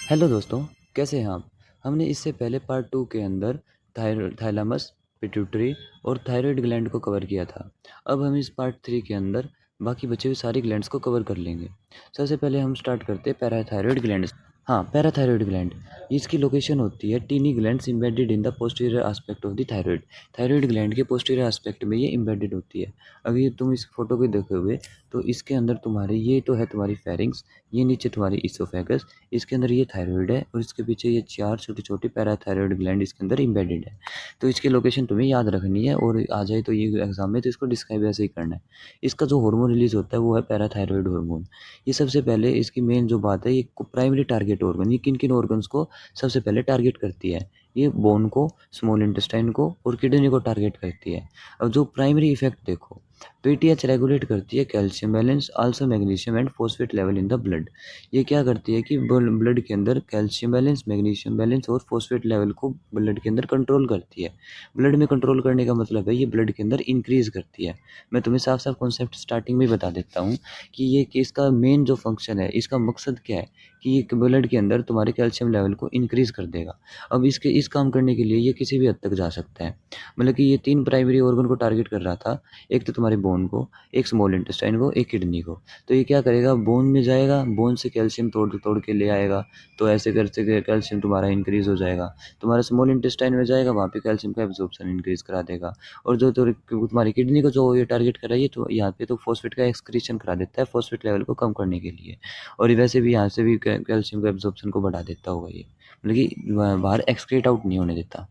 Hello दोस्तों, कैसे हैं आप? हमने इससे पहले पार्ट 2 के अंदर थाइलैमस, पिट्यूटरी और थायराइड ग्लैंड को कवर किया था। अब हम इस पार्ट 3 के अंदर बाकी बचे हुए सारी ग्लैंड्स को कवर कर लेंगे। सबसे पहले हम स्टार्ट करते हैं पैराथायरॉयड ग्लैंड से। हाँ, पैराथायरॉयड ग्लैंड, इसकी लोकेशन होती है tiny glands embedded in the posterior aspect of the thyroid. Thyroid gland के पोस्टीरियर एस्पेक्ट में ये एम्बेडेड होती है। अगर तुम इस फोटो को देखोगे तो इसके अंदर तुम्हारे ये तो है तुम्हारी फेरिंग्स, ये नीचे तुम्हारी इसोफेगस, इसके अंदर ये थायराइड है और इसके पीछे ये 4 छोटी-छोटी पैराथायरॉयड ग्लैंड इसके अंदर एम्बेडेड है। तो इसकी लोकेशन तुम्हें याद रखनी है और आ जाए तो ये एग्ज़ाम में तो इसको डिस्क्राइब ऐसे ही करना है। इसका जो हार्मोन रिलीज़ होता है वो है पैराथायरॉयड हार्मोन। ये सबसे पहले इसकी मेन जो बात है, ये प्राइमरी टारगेट ऑर्गन, ये किन-किन ऑर्गन्स को सबसे पहले टारगेट करती है? ये बोन को, स्मॉल इंटेस्टाइन को और किडनी को टारगेट करती है। अब जो प्राइमरी इफ़ेक्ट देखो, पीटीएच रेगुलेट करती है calcium balance, also magnesium and phosphate level in the blood. ये क्या करती है कि ब्लड के अंदर कैल्शियम बैलेंस, मैग्नीशियम बैलेंस और फॉस्फेट लेवल को ब्लड के अंदर कंट्रोल करती है। ब्लड में कंट्रोल करने का मतलब है ये ब्लड के अंदर इंक्रीज़ करती है। मैं तुम्हें साफ-साफ कॉन्सेप्ट स्टार्टिंग में ही बता देता हूँ कि ये कि इसका मेन जो फंक्शन है, इसका मकसद क्या है कि ये ब्लड के अंदर तुम्हारे कैल्शियम लेवल को इंक्रीज़ कर देगा। अब इस काम करने के लिए ये किसी भी हद तक जा सकता है। मतलब कि ये 3 प्राइमरी ऑर्गन को टारगेट कर रहा था, एक तो तुम्हारे बोन को, एक स्मॉल इंटेस्टाइन को, एक किडनी को। तो ये क्या करेगा, बोन में जाएगा, बोन से कैल्शियम तोड़ के ले आएगा, तो ऐसे करते कैल्शियम तुम्हारा इंक्रीज़ हो जाएगा। तुम्हारा स्मॉल इंटेस्टाइन में जाएगा, वहाँ पे कैल्शियम का एब्ज़ॉर्प्शन इंक्रीज़ करा देगा। और जो तुम्हारी किडनी को जो ये टारगेट कर रहा है, ये तो यहाँ पे तो फॉस्फेट का एक्सक्रीशन करा देता है, फॉस्फेट लेवल को कम करने के लिए। और ये वैसे भी यहाँ से भी कैल्शियम का एब्ज़ॉर्प्शन को बढ़ा देता होगा ये, मतलब कि बाहर एक्सक्रीट आउट नहीं होने देता।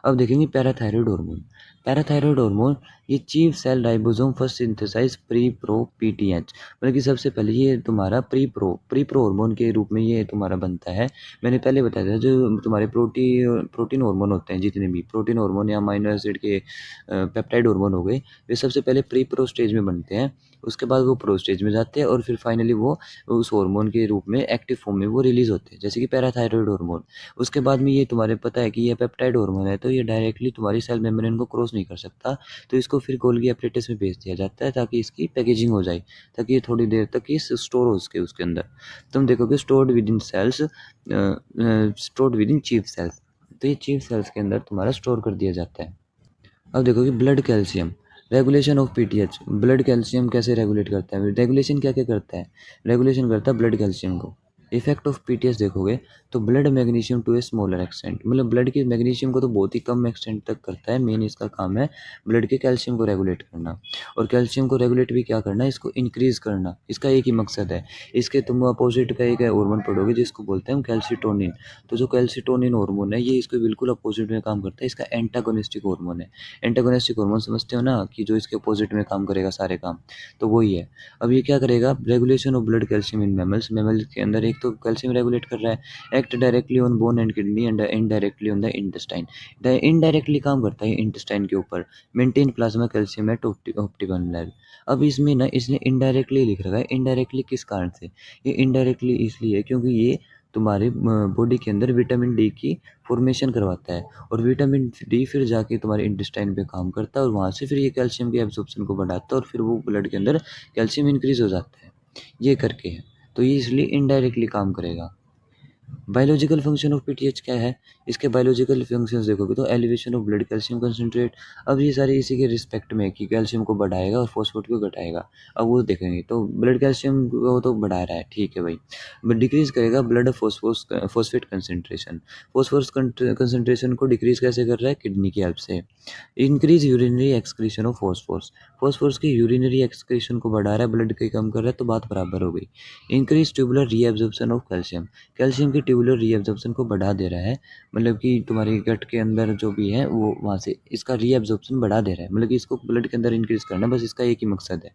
अब देखेंगे पैराथायरॉयड हार्मोन। पैराथायरॉयड हार्मोन ये chief cell ribosome first synthesise pre pro PTH, मतलब कि सबसे पहले ये तुम्हारा प्री प्रो हार्मोन के रूप में ये तुम्हारा बनता है। मैंने पहले बताया था जो तुम्हारे प्रोटीन हार्मोन होते हैं, जितने भी प्रोटीन हार्मोन या अमाइनो एसिड के पेप्टाइड हार्मोन हो गए, वे सबसे पहले प्री प्रो स्टेज में बनते हैं, उसके बाद वो प्रो स्टेज में जाते हैं और फिर फाइनली वो उस हार्मोन के रूप में एक्टिव फॉर्म में वो रिलीज होते हैं, जैसे कि पैराथायरॉयड हार्मोन। उसके बाद में ये तुम्हारे पता है कि ये पेप्टाइड हार्मोन है, तो ये डायरेक्टली तुम्हारी सेल मेम्ब्रेन को क्रॉस नहीं कर सकता, तो इसको फिर गोल्गी एपरेटस में भेज दिया जाता है ताकि इसकी पैकेजिंग हो जाए, ताकि ये थोड़ी देर तक ये स्टोर हो सके उसके अंदर। तुम देखोगे stored within cells, stored within chief cells, तो ये चीफ सेल्स के अंदर तुम्हारा स्टोर कर दिया जाता है। अब देखो कि blood calcium, regulation of PTH, blood calcium कैसे रेगुलेट करता है, रेगुलेशन क्या क्या करता है, रेगुलेशन करता है ब्लड कैल्शियम को। इफेक्ट ऑफ पीटीएच देखोगे तो blood magnesium to a smaller extent, मतलब ब्लड के मैग्नीशियम को तो बहुत ही कम एक्सटेंट तक करता है, मेन इसका काम है ब्लड के कैल्शियम को रेगुलेट करना। और कैल्शियम को रेगुलेट भी क्या करना है, इसको इंक्रीज करना, इसका एक ही मकसद है। इसके तुम अपोजिट का एक हार्मोन पढ़ोगे जिसको बोलते हैं हम कैल्सिटोनिन, तो जो कैल्सिटोनिन हार्मोन है ये इसके बिल्कुल अपोजिट में काम करता है, इसका एंटागोनिस्टिक हार्मोन है। एंटागोनिस्टिक हार्मोन समझते हो ना, कि जो इसके अपोजिट में काम करेगा सारे काम, तो वही है। अब ये क्या करेगा, regulation of blood calcium in mammals, mammal के अंदर एक तो कैल्शियम रेगुलेट कर रहा है, act directly on bone and kidney and indirectly on the intestine. Indirectly काम करता है इंटेस्टाइन के ऊपर, maintain plasma calcium at optimal level. अब इसमें ना इसने इनडायरेक्टली लिख रखा है, इनडायरेक्टली किस कारण से, ये इनडायरेक्टली इसलिए क्योंकि ये तुम्हारे बॉडी के अंदर विटामिन डी की फॉर्मेशन करवाता है, और विटामिन डी फिर जाके तुम्हारे इंटेस्टाइन पे काम करता है और वहाँ से फिर ये कैल्शियम के एब्जॉर्प्शन को बढ़ाता है और फिर वो ब्लड के अंदर कैल्शियम इंक्रीज हो जाता है, ये करके है। तो ये इसलिए इनडायरेक्टली काम करेगा। बायोलॉजिकल फंक्शन ऑफ पीटीएच क्या है, इसके बायोलॉजिकल फंक्शंस देखोगे तो elevation of blood calcium concentrate. अब ये सारे इसी के रिस्पेक्ट में कि कैल्शियम को बढ़ाएगा और फॉस्फेट को घटाएगा। अब वो देखेंगे तो ब्लड कैल्शियम को तो बढ़ा रहा है, ठीक है भाई, बट डिक्रीज करेगा blood phosphate concentration. Phosphorus concentration को डिक्रीज कैसे कर रहा है, किडनी की हेल्प से। Increase urinary excretion of phosphorus, phosphorus की यूरिनरी एक्सक्रीशन को बढ़ा रहा है, ब्लड के कम कर रहा है, तो बात बराबर हो गई। Increase tubular reabsorption of calcium, calcium की ट्यूबुलर रीएब्जॉर्प्शन को बढ़ा दे रहा है, मतलब कि तुम्हारी गट के अंदर जो भी है वो वहाँ से इसका रीएब्जॉर्प्शन बढ़ा दे रहा है, मतलब कि इसको ब्लड के अंदर इंक्रीज करना है, बस इसका एक ही मकसद है।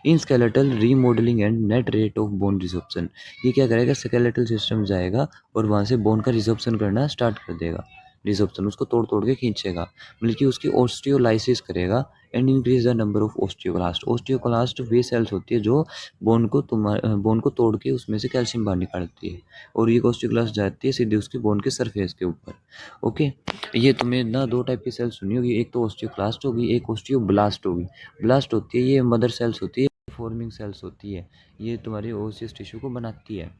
In skeletal remodelling and net rate of bone resorption, ये क्या करेगा, स्केलेटल सिस्टम जाएगा और वहाँ से बोन का रिजॉर्प्शन करना स्टार्ट कर देगा, रिजॉर्प्शन उसको तोड़ तोड़ के खींचेगा, मतलब कि उसकी ऑस्टियोलाइसिस करेगा and increase the number of osteoclast. Osteoclast वे सेल्स होती है जो बोन को तोड़ के उसमें से कैल्शियम बाहर निकालती है, और ये ऑस्टियोक्लास्ट जाती है सीधे उसके बोन के सरफेस के ऊपर। ओके, ये तुम्हें ना दो टाइप की सेल्स सुनी होगी, एक तो ऑस्टियोक्लास्ट होगी, एक ऑस्टियोब्लास्ट होगी। ब्लास्ट होती है ये मदर सेल्स होती है, फॉर्मिंग सेल्स होती है, ये तुम्हारी ओसियस टिश्यू को बनाती है।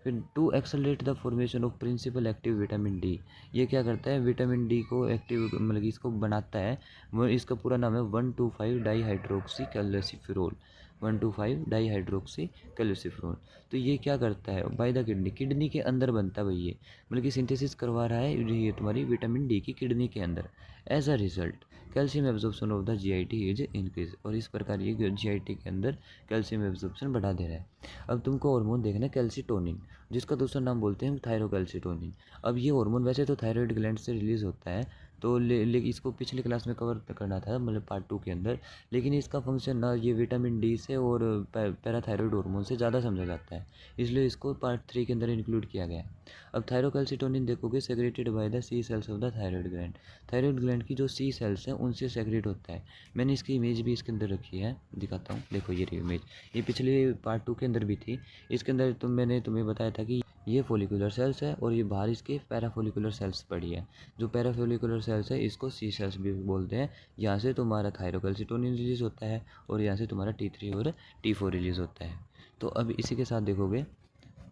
फिर to accelerate the formation of principal active vitamin D, ये क्या करता है, विटामिन डी को एक्टिव मतलब कि इसको बनाता है। वो इसका पूरा नाम है 1,2,5 di hydroxy calciferol, 1,2,5 di hydroxy calciferol. तो ये क्या करता है, बाय द किडनी, किडनी के अंदर बनता है भाई ये, मतलब कि सिंथेसिस करवा रहा है ये तुम्हारी विटामिन डी की किडनी के अंदर। As a result calcium absorption of the GIT is increase, और इस प्रकार ये जीआईटी के अंदर कैल्शियम एब्जॉर्प्शन बढ़ा दे रहा है। अब तुमको हार्मोन देखना है कैल्सिटोनिन, जिसका दूसरा नाम बोलते हैं थायरोकैल्सिटोनिन। अब ये हार्मोन वैसे तो थायराइड ग्लैंड से रिलीज होता है, तो इसको पिछले क्लास में कवर करना था मतलब पार्ट 2 के अंदर, लेकिन इसका फंक्शन ना ये विटामिन डी से और पैराथायरॉयड हार्मोन से ज़्यादा समझा जाता है, इसलिए इसको पार्ट 3 के अंदर इंक्लूड किया गया है। अब थायरोकैल्सिटोनिन देखोगे secreted by the C cells of the thyroid gland, thyroid gland की जो सी सेल्स हैं उनसे सेक्रेट होता है। मैंने इसकी इमेज भी इसके अंदर रखी है, दिखाता हूँ, देखो ये रही इमेज, ये पिछले पार्ट 2 के अंदर भी थी। इसके अंदर मैंने तुम्हें बताया था कि ये फॉलिकुलर सेल्स है और ये बाहर इसके पैराफोलिकुलर सेल्स पड़ी है। जो पैराफोलिकुलर सेल्स है इसको सी सेल्स भी बोलते हैं। यहाँ से तुम्हारा थायरोकैल्सिटोनिन रिलीज होता है और यहाँ से तुम्हारा T3 और T4 रिलीज होता है। तो अब इसी के साथ देखोगे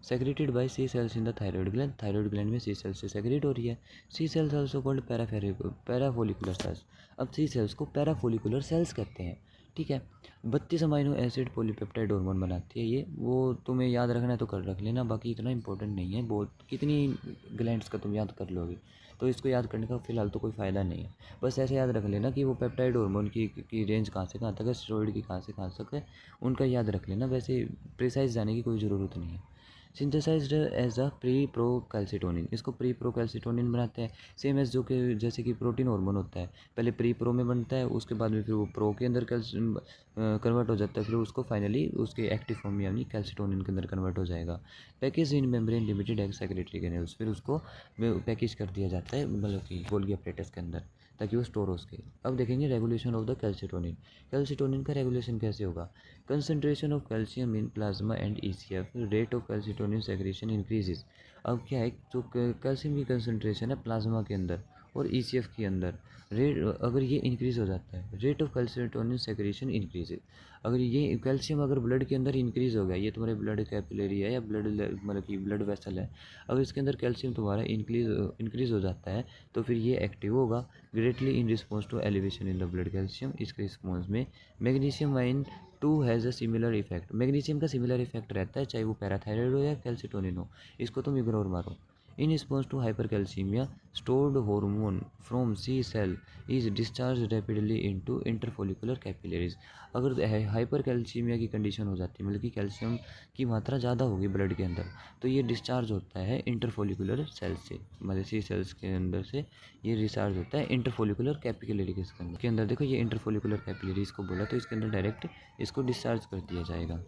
secreted by C cells in the thyroid gland, thyroid gland में सी सेल्स से सेक्रेट हो रही है। C cells also called parafollicular cells. अब सी सेल्स को पैराफोलिकुलर सेल्स कहते हैं, ठीक है। 32 अमाइनो एसिड पॉलीपेप्टाइड हार्मोन बनाती है ये, वो तुम्हें याद रखना है तो कर रख लेना, बाकी इतना इंपॉर्टेंट नहीं है, बहुत कितनी ग्लैंड्स का तुम याद कर लोगे, तो इसको याद करने का फिलहाल तो कोई फ़ायदा नहीं है। बस ऐसे याद रख लेना कि वो पेप्टाइड हार्मोन की रेंज कहाँ से कहाँ तक है, स्टेरॉइड की कहाँ से कहाँ तक है, उनका याद रख लेना, वैसे प्रिसाइज जाने की कोई ज़रूरत नहीं है। Synthesised as a pre pro calcitonin, इसको प्री प्रो कैल्सिटोनिन बनाते हैं, सेम एज जो कि जैसे कि प्रोटीन हार्मोन होता है, पहले प्री प्रो में बनता है, उसके बाद में फिर वो प्रो के अंदर कैल्शियम कन्वर्ट हो जाता है, फिर उसको फाइनली उसके एक्टिव फॉर्म यानी कैल्सिटोनिन के अंदर कन्वर्ट हो जाएगा। Package in membrane limited ex secretory canals, फिर उसको पैकेज कर दिया जाता है मतलब कि गोल्गी अपरेटस के अंदर, ताकि वो स्टोर हो सके। अब देखेंगे regulation of the calcitonin, calcitonin का रेगुलेशन कैसे होगा। Concentration of calcium in plasma and ECF, rate of calcitonin secretion increases. अब क्या है, जो कैल्शियम की कंसंट्रेशन है प्लाज्मा के अंदर और ईसीएफ के अंदर, रेट अगर ये इंक्रीज़ हो जाता है, rate of calcitonin secretion increases. अगर ये कैल्शियम अगर ब्लड के अंदर इंक्रीज़ हो गया, ये तुम्हारे ब्लड कैपिलरी है या ब्लड मतलब कि ब्लड वेसल है, अगर इसके अंदर कैल्शियम तुम्हारा इंक्रीज़ हो जाता है तो फिर ये एक्टिव होगा greatly in response to elevation in the blood calcium. इसके रिस्पॉन्स में magnesium ion too has a similar effect, magnesium का सिमिलर इफेक्ट रहता है, चाहे वो पैराथायराइड हो या कैल्सिटोनिन हो, इसको तुम इग्नोर मारो। In response to hypercalcaemia stored hormone from C cell is discharge rapidly into interfollicular capillaries. अगर हाइपरकैल्सीमिया की कंडीशन हो जाती है, मतलब कि कैल्शियम की मात्रा ज़्यादा होगी ब्लड के अंदर, तो ये डिस्चार्ज होता है इंटरफोलिकुलर सेल से, मतलब सी सेल्स के अंदर से ये डिस्चार्ज होता है इंटरफोलिकुलर कैपिलरी के अंदर। देखो ये इंटरफोलिकुलर कैपिलरीज को बोला, तो इसके अंदर डायरेक्ट इसको डिस्चार्ज कर दिया जाएगा।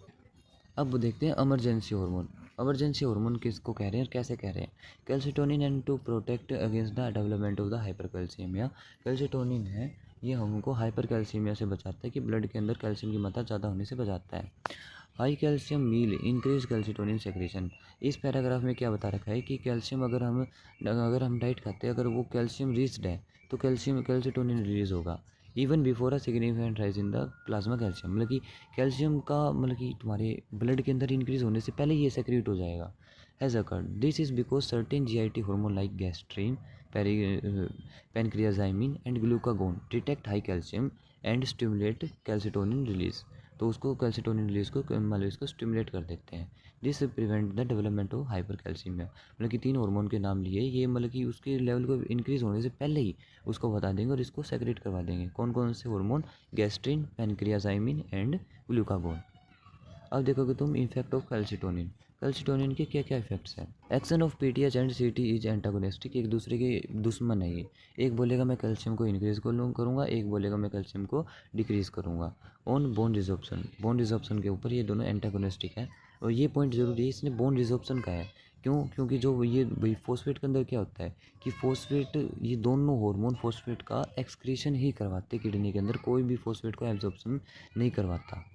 अब देखते हैं इमरजेंसी हार्मोन। इमरजेंसी हार्मोन किसको कह रहे हैं और कैसे कह रहे हैं। Calcitonin and to protect against the development of the hypercalcaemia, calcitonin है ये हमको हाइपरकैल्सीमिया से बचाता है, कि ब्लड के अंदर कैल्शियम की मात्रा ज़्यादा होने से बचाता है। हाई कैल्शियम मील इंक्रीज कैल्सिटोनिन सेक्रेशन, इस पैराग्राफ में क्या बता रखा है कि कैल्शियम अगर हम डाइट खाते हैं, अगर वो कैल्शियम रिच्ड है तो कैल्सिटोनिन रिलीज होगा even before a significant rise in the plasma calcium, मतलब कि कैल्शियम का मतलब कि तुम्हारे ब्लड के अंदर इंक्रीज होने से पहले ये सेक्रेट हो जाएगा। Has occurred this is because certain GIT hormone like gastrin, pancreozymin and glucagon detect high calcium and stimulate calcitonin release, तो उसको कैल्सिटोनिन रिलीज को मतलब इसको स्टिमुलेट कर देते हैं। This prevent the development of hyper calcaemia, मतलब कि 3 हार्मोन के नाम लिए, ये मतलब कि उसके लेवल को इंक्रीज होने से पहले ही उसको बता देंगे और इसको सेक्रेट करवा देंगे। कौन कौन से हार्मोन, गैस्ट्रिन, पैनक्रियाजाइमिन एंड ग्लूकागोन। अब देखोगे तुम इफेक्ट ऑफ कैल्सिटोनिन, कैल्सिटोनिन के क्या क्या इफेक्ट्स हैं। एक्शन ऑफ पीटीएच एंड सीटी इज एंटागोनिस्टिक, एक दूसरे के दुश्मन है ये, एक बोलेगा मैं कैल्शियम को इंक्रीज करूँगा, एक बोलेगा मैं कैल्शियम को डिक्रीज करूँगा। On bone resorption, bone resorption के ऊपर ये दोनों एंटागोनिस्टिक है, और ये पॉइंट जरूरी है, इसने बोन रिजॉर्प्शन का है। क्यों, क्योंकि जो ये भाई फॉस्फेट के अंदर क्या होता है कि फॉस्फेट, ये दोनों हार्मोन फॉस्फेट का एक्सक्रीशन ही करवाते किडनी के अंदर, कोई भी फॉस्फेट को एब्जॉर्प्शन नहीं करवाता,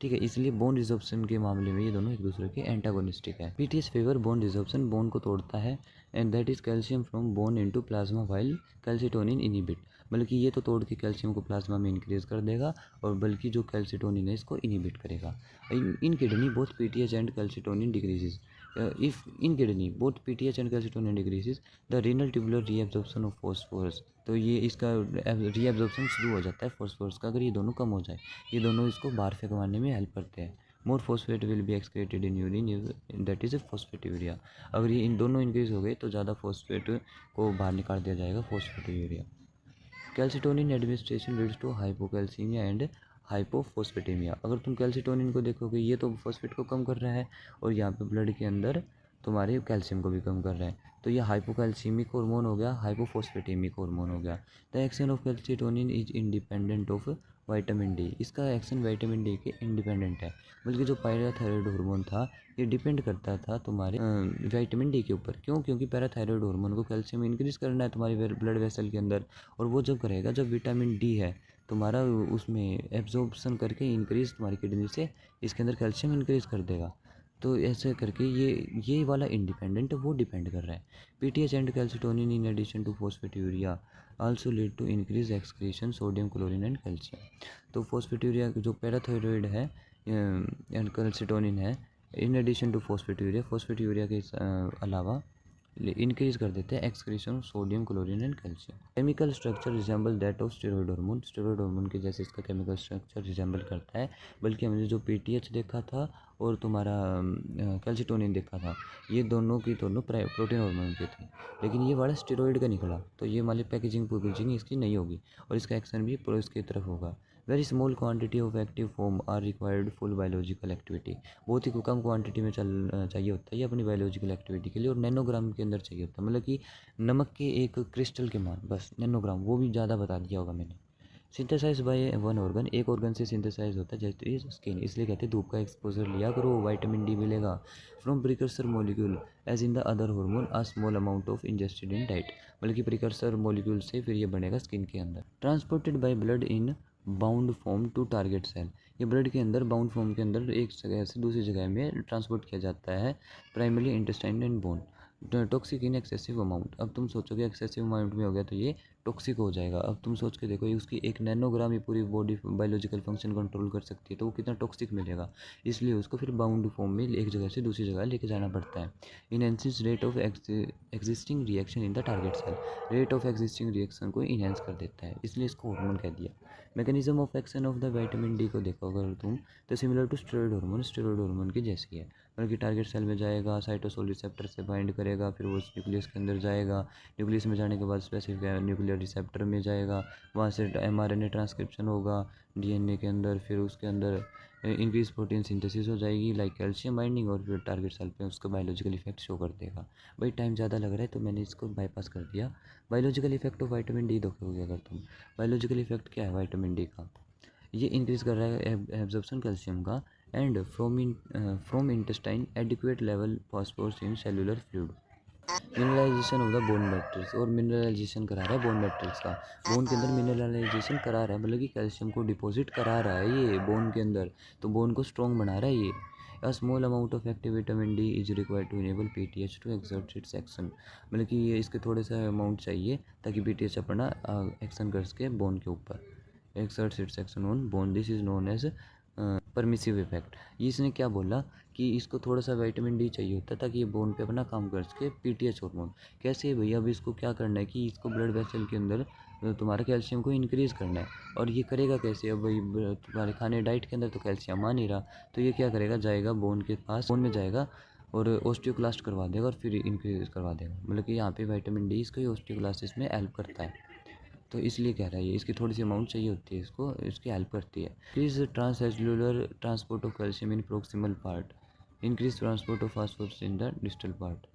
ठीक है। इसलिए बोन रिजॉर्प्शन के मामले में ये दोनों एक दूसरे के एंटागोनिस्टिक है। PTS favour bone resorption, bone को तोड़ता है, and that is calcium from bone into plasma while calcitonin inhibit, बल्कि ये तो तोड़ के कैल्शियम को प्लाज्मा में इंक्रीज कर देगा, और बल्कि जो कैल्सिटोनिन है इसको इनिबिट करेगा। इन kidney both PTH and calcitonin decreases, if in kidney both PTH and calcitonin decreases the renal tubular reabsorption of phosphorus। तो ये इसका रीएब्जॉर्प्शन शुरू हो जाता है फॉस्फोरस का अगर ये दोनों कम हो जाए। ये दोनों इसको बाहर फेंकवाने में हेल्प करते हैं। More phosphate will be excreted in urine that is phosphaturia. अगर ये इन दोनों इंक्रीज हो गए तो ज़्यादा फॉस्फेट को बाहर निकाल दिया जाएगा, phosphaturia. Calcitonin administration leads to hypocalcaemia and hypophosphataemia. अगर तुम कैल्सिटोनिन को देखोगे ये तो फॉस्फेट को कम कर रहा है और यहाँ पे ब्लड के अंदर तुम्हारे कैल्शियम को भी कम कर रहा है, तो ये हाइपोकैल्सीमिक हार्मोन हो गया, हाइपोफॉस्फेटेमिक हार्मोन हो गया। The action of calcitonin is independent of vitamin D. इसका एक्शन विटामिन डी के इंडिपेंडेंट है, बल्कि जो पैराथायरॉयड हार्मोन था ये डिपेंड करता था तुम्हारे विटामिन डी के ऊपर। क्यों? क्योंकि पैराथायरॉयड हार्मोन को कैल्शियम इंक्रीज करना है तुम्हारे ब्लड वेसल के अंदर, और वो जब करेगा जब विटामिन डी है तुम्हारा उसमें एब्जॉर्प्शन करके इंक्रीज तुम्हारी किडनी से इसके अंदर कैल्शियम इंक्रीज कर देगा। तो ऐसे करके ये वाला इंडिपेंडेंट वो डिपेंड कर रहा है। PTH and calcitonin in addition to phosphaturia also lead to increase excretion sodium chlorine and calcium. तो फॉस्फेट्यूरिया जो पैराथायरॉयड है एंड कैल्सिटोनिन है, इन एडिशन टू फॉस्फेट्यूरिया, फॉस्फेट्यूरिया के अलावा इंक्रीज कर देते हैं excretion sodium chlorine and calcium. Chemical structure resemble that of steroid hormone. Steroid hormone के जैसे इसका केमिकल स्ट्रक्चर रिजेंबल करता है, बल्कि हमने जो पीटीएच देखा था और तुम्हारा कैल्सिटोनिन देखा था ये दोनों की दोनों प्रोटीन हार्मोन के थे, लेकिन ये वाला स्टेरॉयड का निकला, तो ये वाली पैकेजिंग इसकी नहीं होगी और इसका एक्शन भी प्रोस की तरफ होगा। Very small quantity of active form are required full biological activity. बहुत ही कम क्वांटिटी में चाहिए होता है ये अपनी बायोलॉजिकल एक्टिविटी के लिए, और नैनोग्राम के अंदर चाहिए होता है, मतलब कि नमक के एक क्रिस्टल के मान, बस नैनोग्राम, वो भी ज़्यादा बता दिया होगा मैंने। सिंथेसाइज बाय वन ऑर्गन, एक ऑर्गन से सिंथेसाइज होता है जैसे स्किन, इसलिए कहते हैं धूप का एक्सपोजर लिया करो, विटामिन डी मिलेगा। From precursor molecule as in the other hormone a small amount of ingested in diet, मतलब कि प्रिकर्सर मॉलिक्यूल से फिर ये बनेगा स्किन के अंदर। Transported by blood in bound form to target cell, ये ब्लड के अंदर बाउंड फॉर्म के अंदर एक जगह से दूसरी जगह में ट्रांसपोर्ट किया जाता है, primary intestine and bone. Toxic in excessive amount, अब तुम सोचोगे एक्सेसिव अमाउंट में हो गया तो ये टॉक्सिक हो जाएगा। अब तुम सोच के देखो ये उसकी एक नैनोग्राम ही पूरी बॉडी बायोलॉजिकल फंक्शन कंट्रोल कर सकती है, तो वो कितना टॉक्सिक मिलेगा, इसलिए उसको फिर बाउंड फॉर्म में एक जगह से दूसरी जगह लेके जाना पड़ता है। Enhances rate of existing reaction in the target cell, rate of existing reaction को इनहेंस कर देता है, इसलिए इसको हार्मोन कह दिया। Mechanism of action of the vitamin D को देखो अगर तुम, तो सिमिलर टू स्टेरॉयड हार्मोन की जैसी है, मतलब कि टारगेट सेल में जाएगा, साइटोसोल रिसेप्टर से बाइंड करेगा, फिर वो न्यूक्लियस के अंदर जाएगा, न्यूक्लियस में जाने के बाद स्पेसिफिक न्यूक्लियर रिसेप्टर में जाएगा, वहाँ से एमआरएनए ट्रांसक्रिप्शन होगा डीएनए के अंदर, फिर उसके अंदर इंक्रीज प्रोटीन सिंथेसिस हो जाएगी लाइक कैल्शियम बाइंडिंग, और फिर टारगेट सेल पे उसका बायोलॉजिकल इफेक्ट शो कर देगा। भाई टाइम ज़्यादा लग रहा है तो मैंने इसको बाईपास कर दिया। Biological effect of vitamin D देखोगे अगर तुम, बायोलॉजिकल इफेक्ट क्या है विटामिन डी का, ये इंक्रीज कर रहा है एब्जॉर्प्शन कैल्शियम का, and from intestine adequate level phosphorus in cellular fluid. Mineralisation of the bone matrix, और मिनरलाइजेशन करा रहा है बोन मैट्रिक्स का, बोन के अंदर मिनरलाइजेशन करा रहा है, मतलब कि कैल्शियम को डिपॉजिट करा रहा है ये बोन के अंदर, तो बोन को स्ट्रॉन्ग बना रहा है ये। A small amount of active vitamin D is required to enable PTH to exert its action, मतलब कि ये इसके थोड़े सा अमाउंट चाहिए ताकि पीटीएच अपना एक्शन कर सके बोन के ऊपर, exerts its action on bone, this is known as permissive effect. ये इसने क्या बोला कि इसको थोड़ा सा विटामिन डी चाहिए होता है ताकि ये बोन पे अपना काम कर सके, पीटीएच हार्मोन। कैसे भैया, अब इसको क्या करना है कि इसको ब्लड वेसल के अंदर तुम्हारा कैल्शियम को इंक्रीज़ करना है, और ये करेगा कैसे, अब भाई तुम्हारे खाने डाइट के अंदर तो कैल्शियम आ नहीं रहा, तो ये क्या करेगा, जाएगा बोन के पास, बोन में जाएगा और ऑस्टियोक्लास्ट करवा देगा और फिर इंक्रीज करवा देगा, मतलब कि यहाँ पे विटामिन डी इसको ऑस्टियोक्लास्टिस में हेल्प करता है, तो इसलिए कह रहा है ये इसकी थोड़ी सी अमाउंट चाहिए होती है इसको, इसकी हेल्प करती है। Increase transcellular transport of calcium in proximal part, increase transport of phosphorus in the distal part,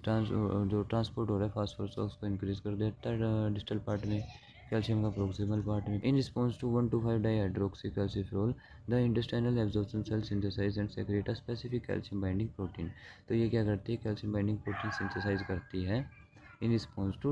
जो ट्रांसपोर्ट हो रहा है फास्फोरस का उसको इंक्रीज कर देता है डिस्टल पार्ट में, कैल्शियम का प्रोक्सिमल पार्ट में। In response to 1,2,5 dihydroxycalciferol the intestinal absorption cell synthesise and secrete a specific calcium binding protein, तो ये क्या करती है, कैल्शियम बाइंडिंग प्रोटीन सिंथेसाइज करती है in response to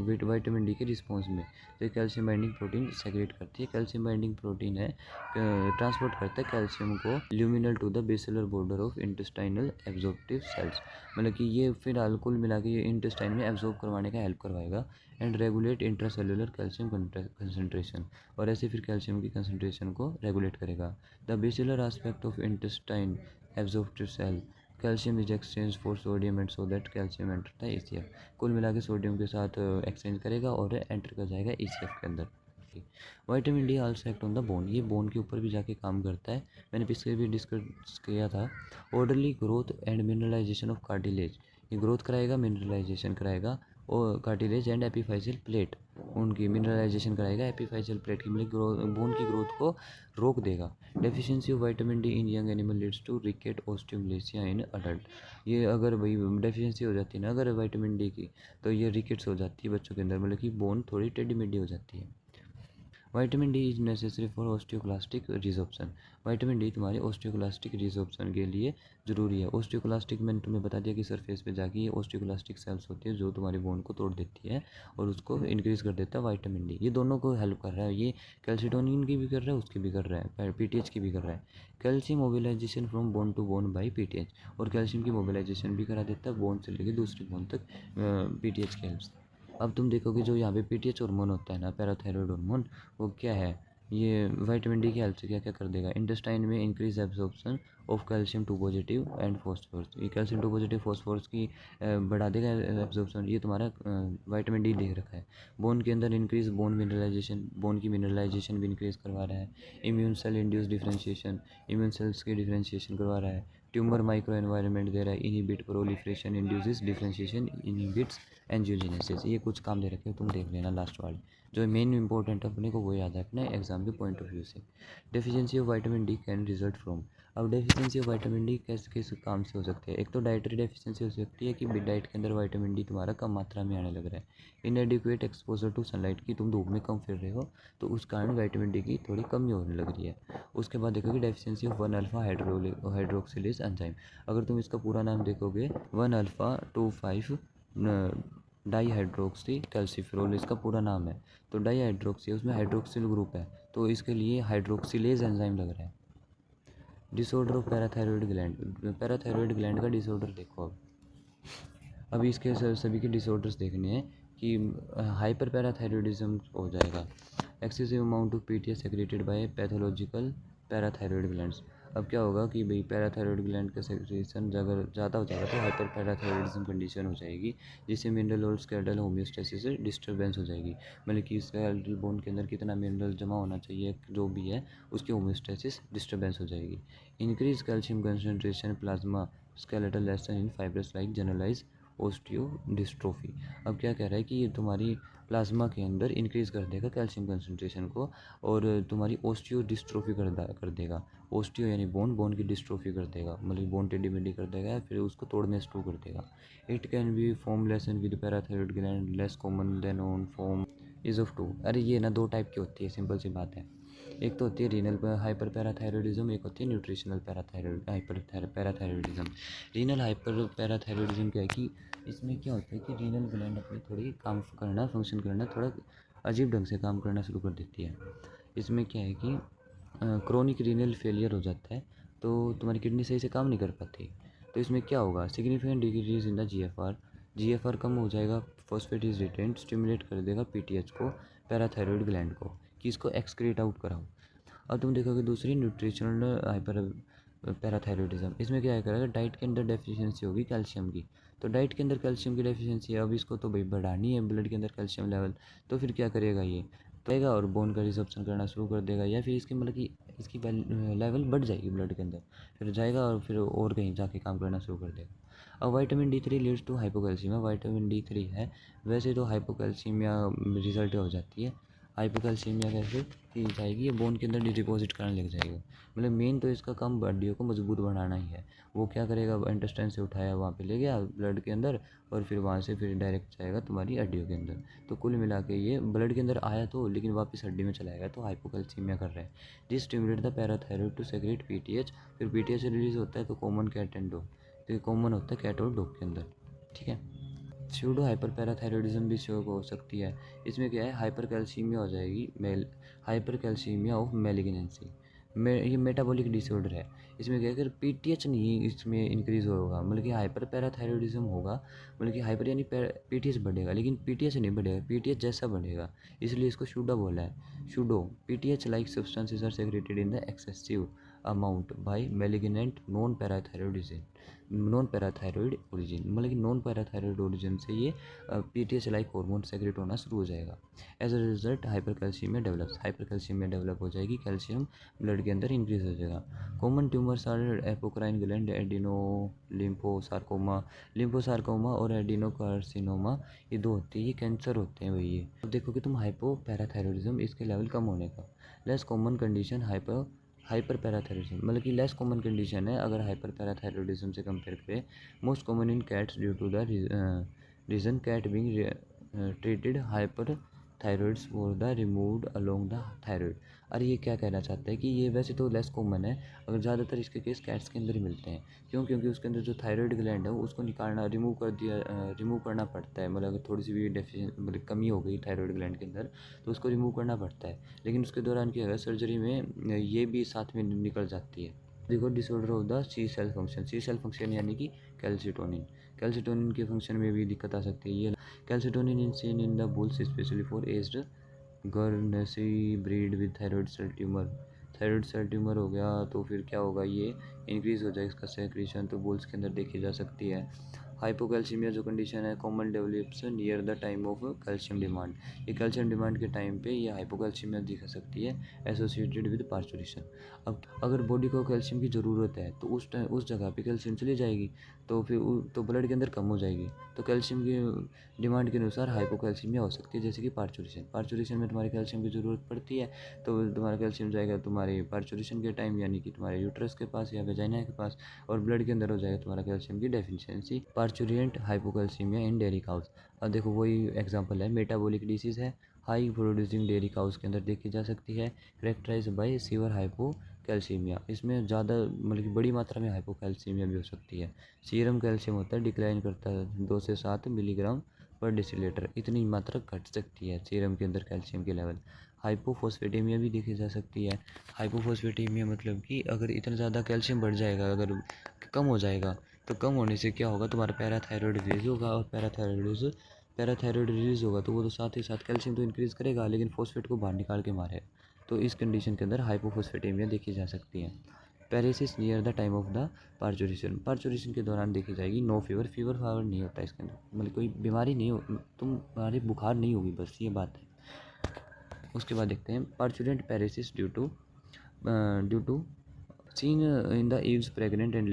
vitamin D के रिस्पॉन्स में, तो कैल्शियम बाइंडिंग प्रोटीन सेक्रेट करती है। कैल्शियम बाइंडिंग प्रोटीन है ट्रांसपोर्ट करता है कैल्शियम को luminal to the basilar border of intestinal absorptive cells, मतलब कि ये फिर कुल मिला के ये इंटेस्टाइन में एब्जॉर्ब करवाने का हेल्प करवाएगा, and regulate intracellular calcium concentration, और ऐसे फिर कैल्शियम की कंसनट्रेशन को रेगुलेट करेगा। The basilar aspect of intestine absorptive cell calcium is exchange for sodium and so that calcium enter the ECF। कुल मिला के सोडियम के साथ एक्सचेंज करेगा और एंटर कर जाएगा ECF के अंदर। Vitamin D also act on the bone, ये बोन के ऊपर भी जाके काम करता है, मैंने पिछले भी डिस्कस किया था। Orderly growth and mineralisation of cartilage, ये ग्रोथ कराएगा, मिनरलाइजेशन कराएगा, और कार्टिलेज एंड एपिफाइजियल प्लेट, उनकी मिनरलाइजेशन कराएगा, एपिफाइजियल प्लेट की मतलब बोन की ग्रोथ को रोक देगा। Deficiency of vitamin D in young animal leads to rickets osteomalacia in adult, ये अगर भाई डेफिशिएंसी हो जाती है ना अगर विटामिन डी की, तो ये रिकेट्स हो जाती है बच्चों के अंदर, मतलब कि बोन थोड़ी टेढ़ी मेढ़ी हो जाती है। Vitamin D is necessary for osteoclastic resorption, vitamin D तुम्हारे ऑस्टियोक्लास्टिक रिजॉर्प्शन के लिए ज़रूरी है। ऑस्टियोक्लास्टिक मैंने तुम्हें बता दिया कि सरफेस पे जाके ये ऑस्टियोक्लास्टिक सेल्स होती है जो तुम्हारे बोन को तोड़ देती है और उसको इंक्रीज कर देता है विटामिन डी, ये दोनों को हेल्प कर रहा है, ये कैल्सिटोनिन की भी कर रहा है, उसकी भी कर रहा है, पीटीएच की भी कर रहा है। Calcium mobilisation from bone to bone by PTH, और कैल्शियम की मोबिलाइजेशन भी करा देता है बोन से लेकर दूसरी बोन तक पीटीएच की हेल्प से। अब तुम देखोगे जो यहाँ पे पीटीएच हार्मोन होता है ना, पैराथायरॉयड हार्मोन, वो क्या है, ये विटामिन डी की हेल्प से क्या क्या कर देगा, इंटेस्टाइन में increase absorption of calcium 2 positive and phosphorus, ये कैल्शियम 2 पॉजिटिव फॉस्फोरस की बढ़ा देगा एब्जॉर्प्शन, ये तुम्हारा विटामिन डी देख रखा है। बोन के अंदर इंक्रीज बोन मिनरलाइजेशन, बोन की मिनरलाइजेशन भी इंक्रीज करवा रहा है। Immune cell induce differentiation, immune cells की डिफ्रेंशिएशन करवा रहा है। ट्यूमर माइक्रो एनवायरनमेंट दे रहा है, inhibit proliferation, induces differentiation, inhibits angiogenesis, ये कुछ काम दे रखे हो, तुम देख लेना लास्ट वाले, जो मेन इंपॉर्टेंट अपने को वो याद है अपने एग्जाम के पॉइंट ऑफ व्यू से। Deficiency of vitamin D can result from, अब डेफिशिएंसी ऑफ विटामिन डी किस किस काम से हो सकती है, एक तो डाइटरी डेफिशिएंसी हो सकती है कि डाइट के अंदर विटामिन डी तुम्हारा कम मात्रा में आने लग रहा है। इनएडिक्वेट एक्सपोजर टू सनलाइट, की तुम धूप में कम फिर रहे हो तो उस कारण विटामिन डी की थोड़ी कमी होने लग रही है। उसके बाद देखोगे deficiency of 1 alpha hydroxylase enzyme, अगर तुम इसका पूरा नाम देखोगे 1 अल्फा 2,5 डाई हाइड्रोक्सी कैल्सिफेरॉल इसका पूरा नाम है, तो डाई हाइड्रोक्सी उसमें हाइड्रोक्सिल ग्रुप है, तो इसके लिए हाइड्रोक्सिलेज एंजाइम लग रहा है। Disorder of parathyroid gland, parathyroid gland का डिसऑर्डर देखो। अब अभी इसके सभी के डिसऑर्डर्स देखने हैं कि हाइपर पैराथायरॉयडिज्म हो जाएगा, excessive amount of PTS secreted bye pathological parathyroid glands. अब क्या होगा कि भाई पैराथायरॉयड ग्लैंड का सेक्रेशन अगर ज़्यादा हो जाएगा तो हाइपर पैराथायरॉयडिज्म कंडीशन हो जाएगी, जिससे मिनरल और स्केलेटल होम्योस्टेसिस से डिस्टर्बेंस हो जाएगी, मतलब कि स्केलेटल बोन के अंदर कितना मिनरल जमा होना चाहिए जो भी है उसकी होम्योस्टेसिस डिस्टर्बेंस हो जाएगी। Increase calcium concentration plasma skeletal lesion in fibrous like generalise osteo dystrophy, अब क्या कह रहा है कि ये तुम्हारी प्लाज्मा के अंदर इंक्रीज़ कर देगा कैल्शियम कंसनट्रेशन को और तुम्हारी ओस्टियो डिस्ट्रोफी कर देगा, ओस्टियो यानी बोन, बोन की डिस्ट्रोफी कर देगा, मतलब बोन टेढ़ी मेढ़ी कर देगा, फिर उसको तोड़ने शुरू कर देगा। It can be form lesion with parathyroid gland less common than on form is of 2, अरे ये ना 2 टाइप की होती है, सिंपल सी बात है, एक तो होती है रीनल हाइपर पैराथायरॉयडिज्म, एक होती है nutritional parathyroidism. Renal hyper parathyroidism क्या है कि इसमें क्या होता है कि रीनल ग्लैंड अपनी थोड़ी काम करना फंक्शन करना थोड़ा अजीब ढंग से काम करना शुरू कर देती है। इसमें क्या है कि क्रोनिक रीनल फेलियर हो जाता है तो तुम्हारी किडनी सही से काम नहीं कर पाती, तो इसमें क्या होगा, significant decrease in the GFR कम हो जाएगा, फॉस्फेट इज रिटेंट, स्टिमुलेट कर देगा पीटीएच को, पैराथायरॉयड ग्लैंड को कि इसको एक्सक्रीट आउट कराओ। अब तुम देखोगे दूसरी न्यूट्रिशनल हाइपर पैराथायरॉयडिज्म, इसमें क्या करेगा, डाइट के अंदर डेफिशिएंसी होगी कैल्शियम की, तो डाइट के अंदर कैल्शियम की डेफिशिएंसी है, अब इसको तो भाई बढ़ानी है ब्लड के अंदर कैल्शियम लेवल, तो फिर क्या करेगा ये तो और बोन का रिजप्शन करना शुरू कर देगा, या फिर इसकी मतलब कि इसकी लेवल बढ़ जाएगी ब्लड के अंदर, फिर जाएगा और फिर और कहीं जाके काम करना शुरू कर देगा। अब vitamin D three leads to hypocalcaemia, vitamin D three है वैसे तो हाइपोकैल्सीमिया रिजल्ट हो जाती है, हाइपोकैल्सीमिया कैसे की जाएगी, ये बोन के अंदर डिपॉजिट करने लग जाएगा, मतलब मेन तो इसका काम हड्डियों को मजबूत बनाना ही है, वो क्या करेगा, इंटेस्टाइन से उठाया वहाँ पे ले गया ब्लड के अंदर और फिर वहाँ से फिर डायरेक्ट जाएगा तुम्हारी हड्डियों के अंदर, तो कुल मिला के ये ब्लड के अंदर आया तो लेकिन वापस हड्डी में चला गया, तो हाइपोकैल्सीमिया कर रहा है। This stimulate the parathyroid to secrete PTH, फिर पीटीएच रिलीज होता है तो कॉमन कैट एंड डॉग, तो ये कॉमन होता है कैट और डॉग के अंदर, ठीक है। स्यूडो हाइपर पैराथायरॉयडिज्म भी शो हो सकती है, इसमें क्या है हाइपर कैल्सीमिया हो जाएगी, हाइपर कैल्सीमिया ऑफ मैलिग्नेंसी, ये मेटाबॉलिक डिसऑर्डर है, इसमें क्या है अगर पीटीएच नहीं इसमें इंक्रीज होगा, मतलब कि हाइपर पैराथायरॉयडिज्म होगा, मतलब कि हाइपर यानी पीटीएच बढ़ेगा लेकिन पीटीएच नहीं बढ़ेगा, पीटीएच जैसा बढ़ेगा, इसलिए इसको शूडो बोला है। Pseudo PTH like substances are secreted in the excessive amount by malignant non parathyroid origin, मतलब कि नॉन पैराथायरॉयड ओरिजिन से ये पीटीएच लाइक हार्मोन सेक्रेट होना शुरू हो जाएगा। As a result hypercalcaemia develop हो जाएगी, कैल्शियम ब्लड के अंदर इंक्रीज हो जाएगा। Common tumours are apocrine gland, lymphosarcoma और एडिनोकार्सिनोमा, ये दो होती है, ये कैंसर होते हैं भाई। ये अब देखो कि तुम हाइपोपैराथायरॉयडिज्म, इसके लेवल कम होने का। Less common condition hyperparathyroidism, मतलब कि लेस कॉमन कंडीशन है अगर हाइपर पैराथायरॉयडिज्म से कंपेयर करें। Most common in cats due to the reason cat being treated hyperthyroids for the removed along the thyroid. अरे ये क्या कहना चाहता है कि ये वैसे तो लेस कॉमन है, अगर ज़्यादातर इसके केस कैट्स के अंदर ही मिलते हैं। क्यों? क्योंकि उसके अंदर जो थायराइड ग्लैंड है उसको निकालना, रिमूव करना पड़ता है। मतलब अगर थोड़ी सी भी मतलब कमी हो गई थायराइड ग्लैंड के अंदर तो उसको रिमूव करना पड़ता है। लेकिन उसके दौरान क्या है, सर्जरी में ये भी साथ में निकल जाती है। देखो disorder of the C cell function यानी कि कैल्सिटोनिन के फंक्शन में भी दिक्कत आ सकती है। ये calcitonin in seen in the bulls specially for aged Guernsey breed with thyroid cell tumour हो गया तो फिर क्या होगा, ये इंक्रीज हो जाएगा इसका सेक्रीशन, तो बुल्स के अंदर देखी जा सकती है। हाइपोकैल्सीमिया जो कंडीशन है common develops near the time of calcium demand, ये कैल्शियम डिमांड के टाइम पे ये हाइपोकैल्सीमिया दिखा सकती है एसोसिएटेड विद पार्चुरेशन। अब अगर बॉडी को कैल्शियम की ज़रूरत है तो उस जगह पे कैल्शियम चली जाएगी, तो फिर तो ब्लड के अंदर कम हो जाएगी, तो कैल्शियम की डिमांड के अनुसार हाइपोकैल्सीमिया हो सकती है। जैसे कि पार्चुरेशन में तुम्हारे कैल्शियम की ज़रूरत पड़ती है, तो तुम्हारा कैल्शियम जाएगा तुम्हारे पार्चुरेशन के टाइम यानी कि तुम्हारे यूट्रस के पास या वेजाइना के पास, और ब्लड के अंदर हो जाएगा तुम्हारा कैल्शियम की डेफिशिएंसी, पार्चुरेंट हाइपोकैल्सीमिया इन डेयरी काउस। अब देखो वही एग्जांपल है, मेटाबॉलिक डिसीज़ है, हाई प्रोड्यूसिंग डेयरी काउस के अंदर देखी जा सकती है, करेक्टराइज बाय सीवर हाइपोकैल्सीमिया। इसमें ज़्यादा मतलब कि बड़ी मात्रा में हाइपोकैल्सीमिया भी हो सकती है। सीरम कैल्शियम होता है डिक्लाइन करता है 2 से 7 मिलीग्राम पर डेसीलीटर, इतनी मात्रा घट सकती है सीरम के अंदर कैल्शियम के लेवल। हाइपोफॉस्फेटेमिया भी देखी जा सकती है। हाइपोफॉस्फेटेमिया मतलब कि अगर इतना ज़्यादा कैल्शियम बढ़ जाएगा, अगर कम हो जाएगा, तो कम होने से क्या होगा, तुम्हारा पैराथायरॉयड रिलीज होगा, और पैराथायरॉयड रिलीज होगा तो वो तो साथ ही साथ कैल्शियम तो इंक्रीज़ करेगा लेकिन फॉस्फेट को बाहर निकाल के मारे, तो इस कंडीशन के अंदर हाइपोफॉस्फेटेमिया देखी जा सकती है। Paresis near the time of the parturition के दौरान देखी जाएगी। नो फीवर फावर नहीं होता इसके अंदर, मतलब कोई बीमारी नहीं हो, तुम्हारी बुखार नहीं होगी, बस ये बात है। उसके बाद देखते हैं parturient paresis due to seen in the ewes pregnant and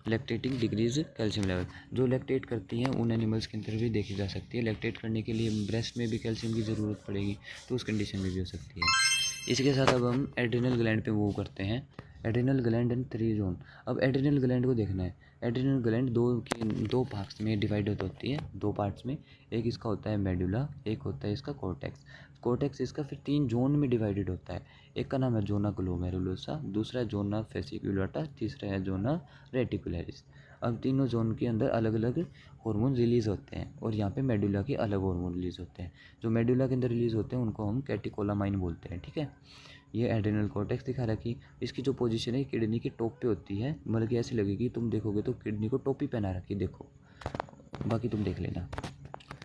lactating decrease calcium level. जो लैक्टेट करती हैं उन एनिमल्स के अंदर भी देखी जा सकती है। लैक्टेट करने के लिए ब्रेस्ट में भी कैल्शियम की ज़रूरत पड़ेगी, तो उस कंडीशन में भी हो सकती है। इसके साथ अब हम एड्रिनल ग्लैंड पे मूव करते हैं। Adrenal gland and 3 zone. अब एड्रिनल ग्लैंड को देखना है। एड्रिनल ग्लैंड दो पार्ट्स में डिवाइड होती है, 2 पार्ट्स में। एक इसका होता है मेडुला, एक होता है इसका कोर्टेक्स इसका फिर 3 जोन में डिवाइडेड होता है। एक का नाम है जोना ग्लोमेरुलोसा, दूसरा है जोना फेसिकुलाटा, तीसरा है जोना रेटिकुलरिस। अब तीनों जोन के अंदर अलग अलग हार्मोन रिलीज़ होते हैं, और यहाँ पे मेडुला के अलग हार्मोन रिलीज़ होते हैं। जो मेडुला के अंदर रिलीज़ होते हैं उनको हम कैटिकोलामाइन बोलते हैं, ठीक है। ये एड्रिनल कॉर्टेक्स दिखा रखी। इसकी जो पोजीशन है किडनी की टॉप पे होती है, मतलब कि ऐसी लगेगी, तुम देखोगे तो किडनी को टोपी पहना रखी, देखो, बाकी तुम देख लेना।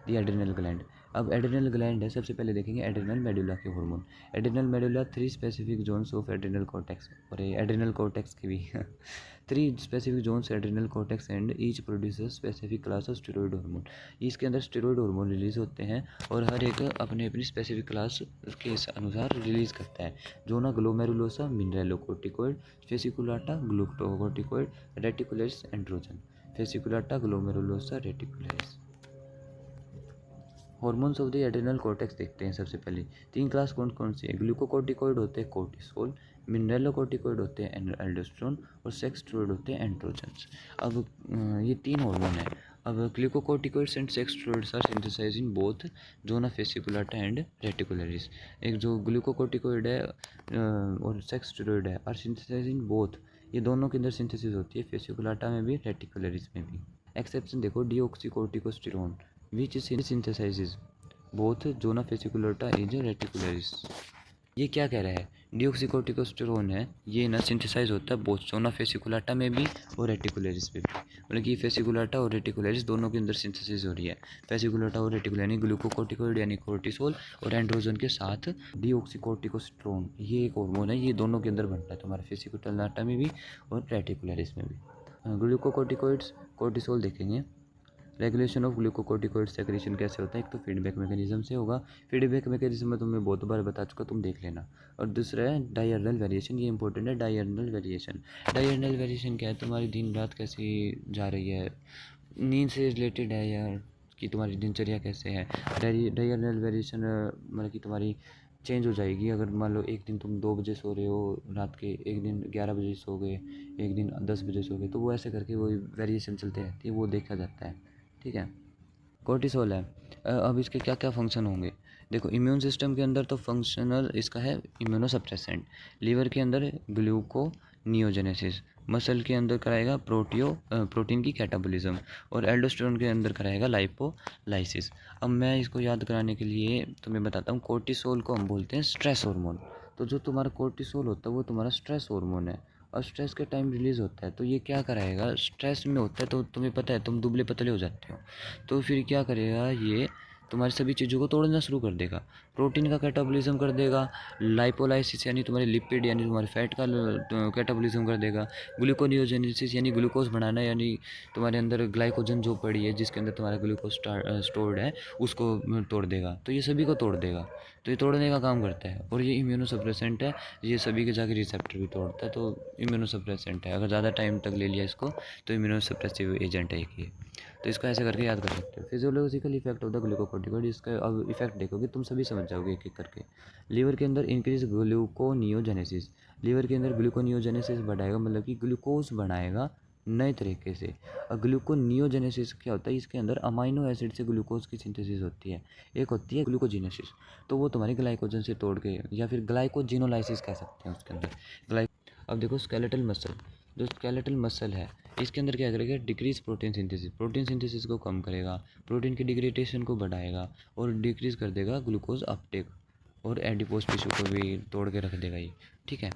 The adrenal gland. अब एड्रिनल ग्लैंड है, सबसे पहले देखेंगे एड्रिनल मेडुला के hormone. Adrenal medulla 3 specific zones of adrenal cortex, और एड्रिनल कॉर्टेक्स की भी 3 specific zones adrenal cortex and each producers specific class of steroid hormone. इसके अंदर स्टेरॉइड हार्मोन रिलीज होते हैं, और हर एक अपने अपनी स्पेसिफिक क्लास के अनुसार रिलीज करता है। Zona glomerulosa mineralocorticoid, fasciculata glucocorticoid, reticularis androgen. Fasciculata glomerulosa reticularis. Hormones of the adrenal cortex देखते हैं सबसे पहले। 3 क्लास कौन कौन सी है? ग्लूकोकोर्टिकोइड होते हैं कोर्टिसोल, मिनरेलोकोर्टिकोइड होते हैं एल्डोस्टेरोन, और सेक्स स्टेरॉइड होते हैं एंड्रोजन्स। अब ये 3 हार्मोन है। अब glucocorticoids and sex steroids are synthesised in both zona fasciculata and reticularis. एक जो ग्लूकोकोर्टिकोइड है और सेक्स स्टेरॉइड है आर सिंथेसाइज्ड इन बोथ, ये दोनों के अंदर सिंथेसिस होती है, फेसिकुलाटा में भी रेटिकुलरिस में भी। एक्सेप्शन देखो, डीऑक्सीकोर्टिकोस्टेरोन which synthesizes both zona fasciculata is reticularis। ये क्या कह रहा है? डीऑक्सीकोर्टिकोस्टेरोन है ये ना सिंथेसाइज होता है बोथ सोना फेसिकुलाटा में भी और रेटिकुलरिस पे भी, मतलब कि फेसिकुलाटा और रेटिकुलरिस दोनों के अंदर सिंथेसिस हो रही है। फेसिकुलाटा और रेटिकुलर यानी ग्लूकोकोर्टिकोइड यानी कोर्टिसोल और एंड्रोजन के साथ डीऑक्सीकोर्टिकोस्टेरोन ये एक हार्मोन है, ये दोनों के अंदर बनता है तुम्हारे फेसिकुलाटा में भी और रेटिकुलरिस में भी। ग्लूकोकोर्टिकोइड्स कोर्टिसोल देखेंगे। रेगुलेशन ऑफ ग्लूकोकोर्टिकोइड सेक्रेशन कैसे होता है, एक तो फीडबैक मैकेनिज्म से होगा। फीडबैक मैकेनिज्म में तुम्हें बहुत बार बता चुका, तुम देख लेना। और दूसरा है डायर्नल वेरिएशन, ये इंपॉर्टेंट है। डायर्नल वेरिएशन, डायर्नल वेरिएशन क्या है, तुम्हारी दिन रात कैसी जा रही है, नींद से रिलेटेड है यार कि तुम्हारी दिनचर्या कैसे है। डायर्नल वेरिएशन मतलब कि तुम्हारी चेंज हो जाएगी। अगर मान लो एक दिन तुम 2 बजे सो रहे हो रात के, एक दिन 11 बजे सो गए, एक दिन 10 बजे सो गए, तो वो ऐसे करके वो वेरिएशन चलते रहती है, वो देखा जाता है। ठीक है। कोर्टिसोल है। अब इसके क्या क्या फंक्शन होंगे, देखो इम्यून सिस्टम के अंदर तो फंक्शनल इसका है इम्यूनोसप्रेसेंट। लीवर के अंदर ग्लूको नियोजेनेसिस। मसल के अंदर कराएगा प्रोटीन की कैटाबोलिज्म। और एल्डोस्टेरोन के अंदर कराएगा लाइपोलाइसिस। अब मैं इसको याद कराने के लिए तुम्हें बताता हूँ। कोर्टिसोल को हम बोलते हैं स्ट्रेस हार्मोन। तो जो तुम्हारा कोर्टिसोल होता है वो तुम्हारा स्ट्रेस हार्मोन है और स्ट्रेस के टाइम रिलीज़ होता है। तो ये क्या कराएगा, स्ट्रेस में होता है तो तुम्हें पता है तुम दुबले पतले हो जाते हो, तो फिर क्या करेगा ये तुम्हारी सभी चीज़ों को तोड़ना शुरू कर देगा। प्रोटीन का कैटाबॉलिज्म कर देगा, लाइपोलाइसिस यानी तुम्हारे लिपिड यानी तुम्हारे फैट का कैटाबॉलिज्म कर देगा, ग्लूकोनियोजेनेसिस यानी ग्लूकोज बनाना यानी तुम्हारे अंदर ग्लाइकोजन जो पड़ी है जिसके अंदर तुम्हारा ग्लूकोज स्टोर्ड है उसको तोड़ देगा। तो ये सभी को तोड़ देगा, तो ये तोड़ने का काम करता है। और ये इम्यूनोसप्रेसेंट है, ये सभी के जाके रिसेप्टर भी तोड़ता है, तो इम्यूनोसप्रेसेंट है। अगर ज़्यादा टाइम तक ले लिया इसको तो इम्यूनोसप्रेसिव एजेंट है ये। तो इसको ऐसे करके याद कर सकते हो। Physiological effect of the glucocorticoid, इसका अब इफेक्ट देखोगे तुम सभी समझ जाओगे एक एक करके। लीवर के अंदर इंक्रीज ग्लूकोनियोजेनेसिस, लीवर के अंदर ग्लूकोनियोजेनेसिस बढ़ाएगा, मतलब कि ग्लूकोज बनाएगा नए तरीके से। और ग्लूकोनियोजेनेसिस क्या होता है, इसके अंदर अमाइनो एसिड से ग्लूकोज की सिंथेसिस होती है। एक होती है ग्लूकोजिनेसिस, तो वो तुम्हारी ग्लाइकोजन से तोड़ के या फिर ग्लाइकोजिनोलाइसिस कह सकते हैं उसके अंदर। अब देखो स्केलेटल मसल, जो स्केलेटल मसल है इसके अंदर क्या करेगा, डिक्रीज प्रोटीन सिंथेसिस को कम करेगा, प्रोटीन की डिग्रेडेशन को बढ़ाएगा और डिक्रीज कर देगा ग्लूकोज अपटेक, और एडिपोज टिश्यू को भी तोड़ के रख देगा ये। ठीक है।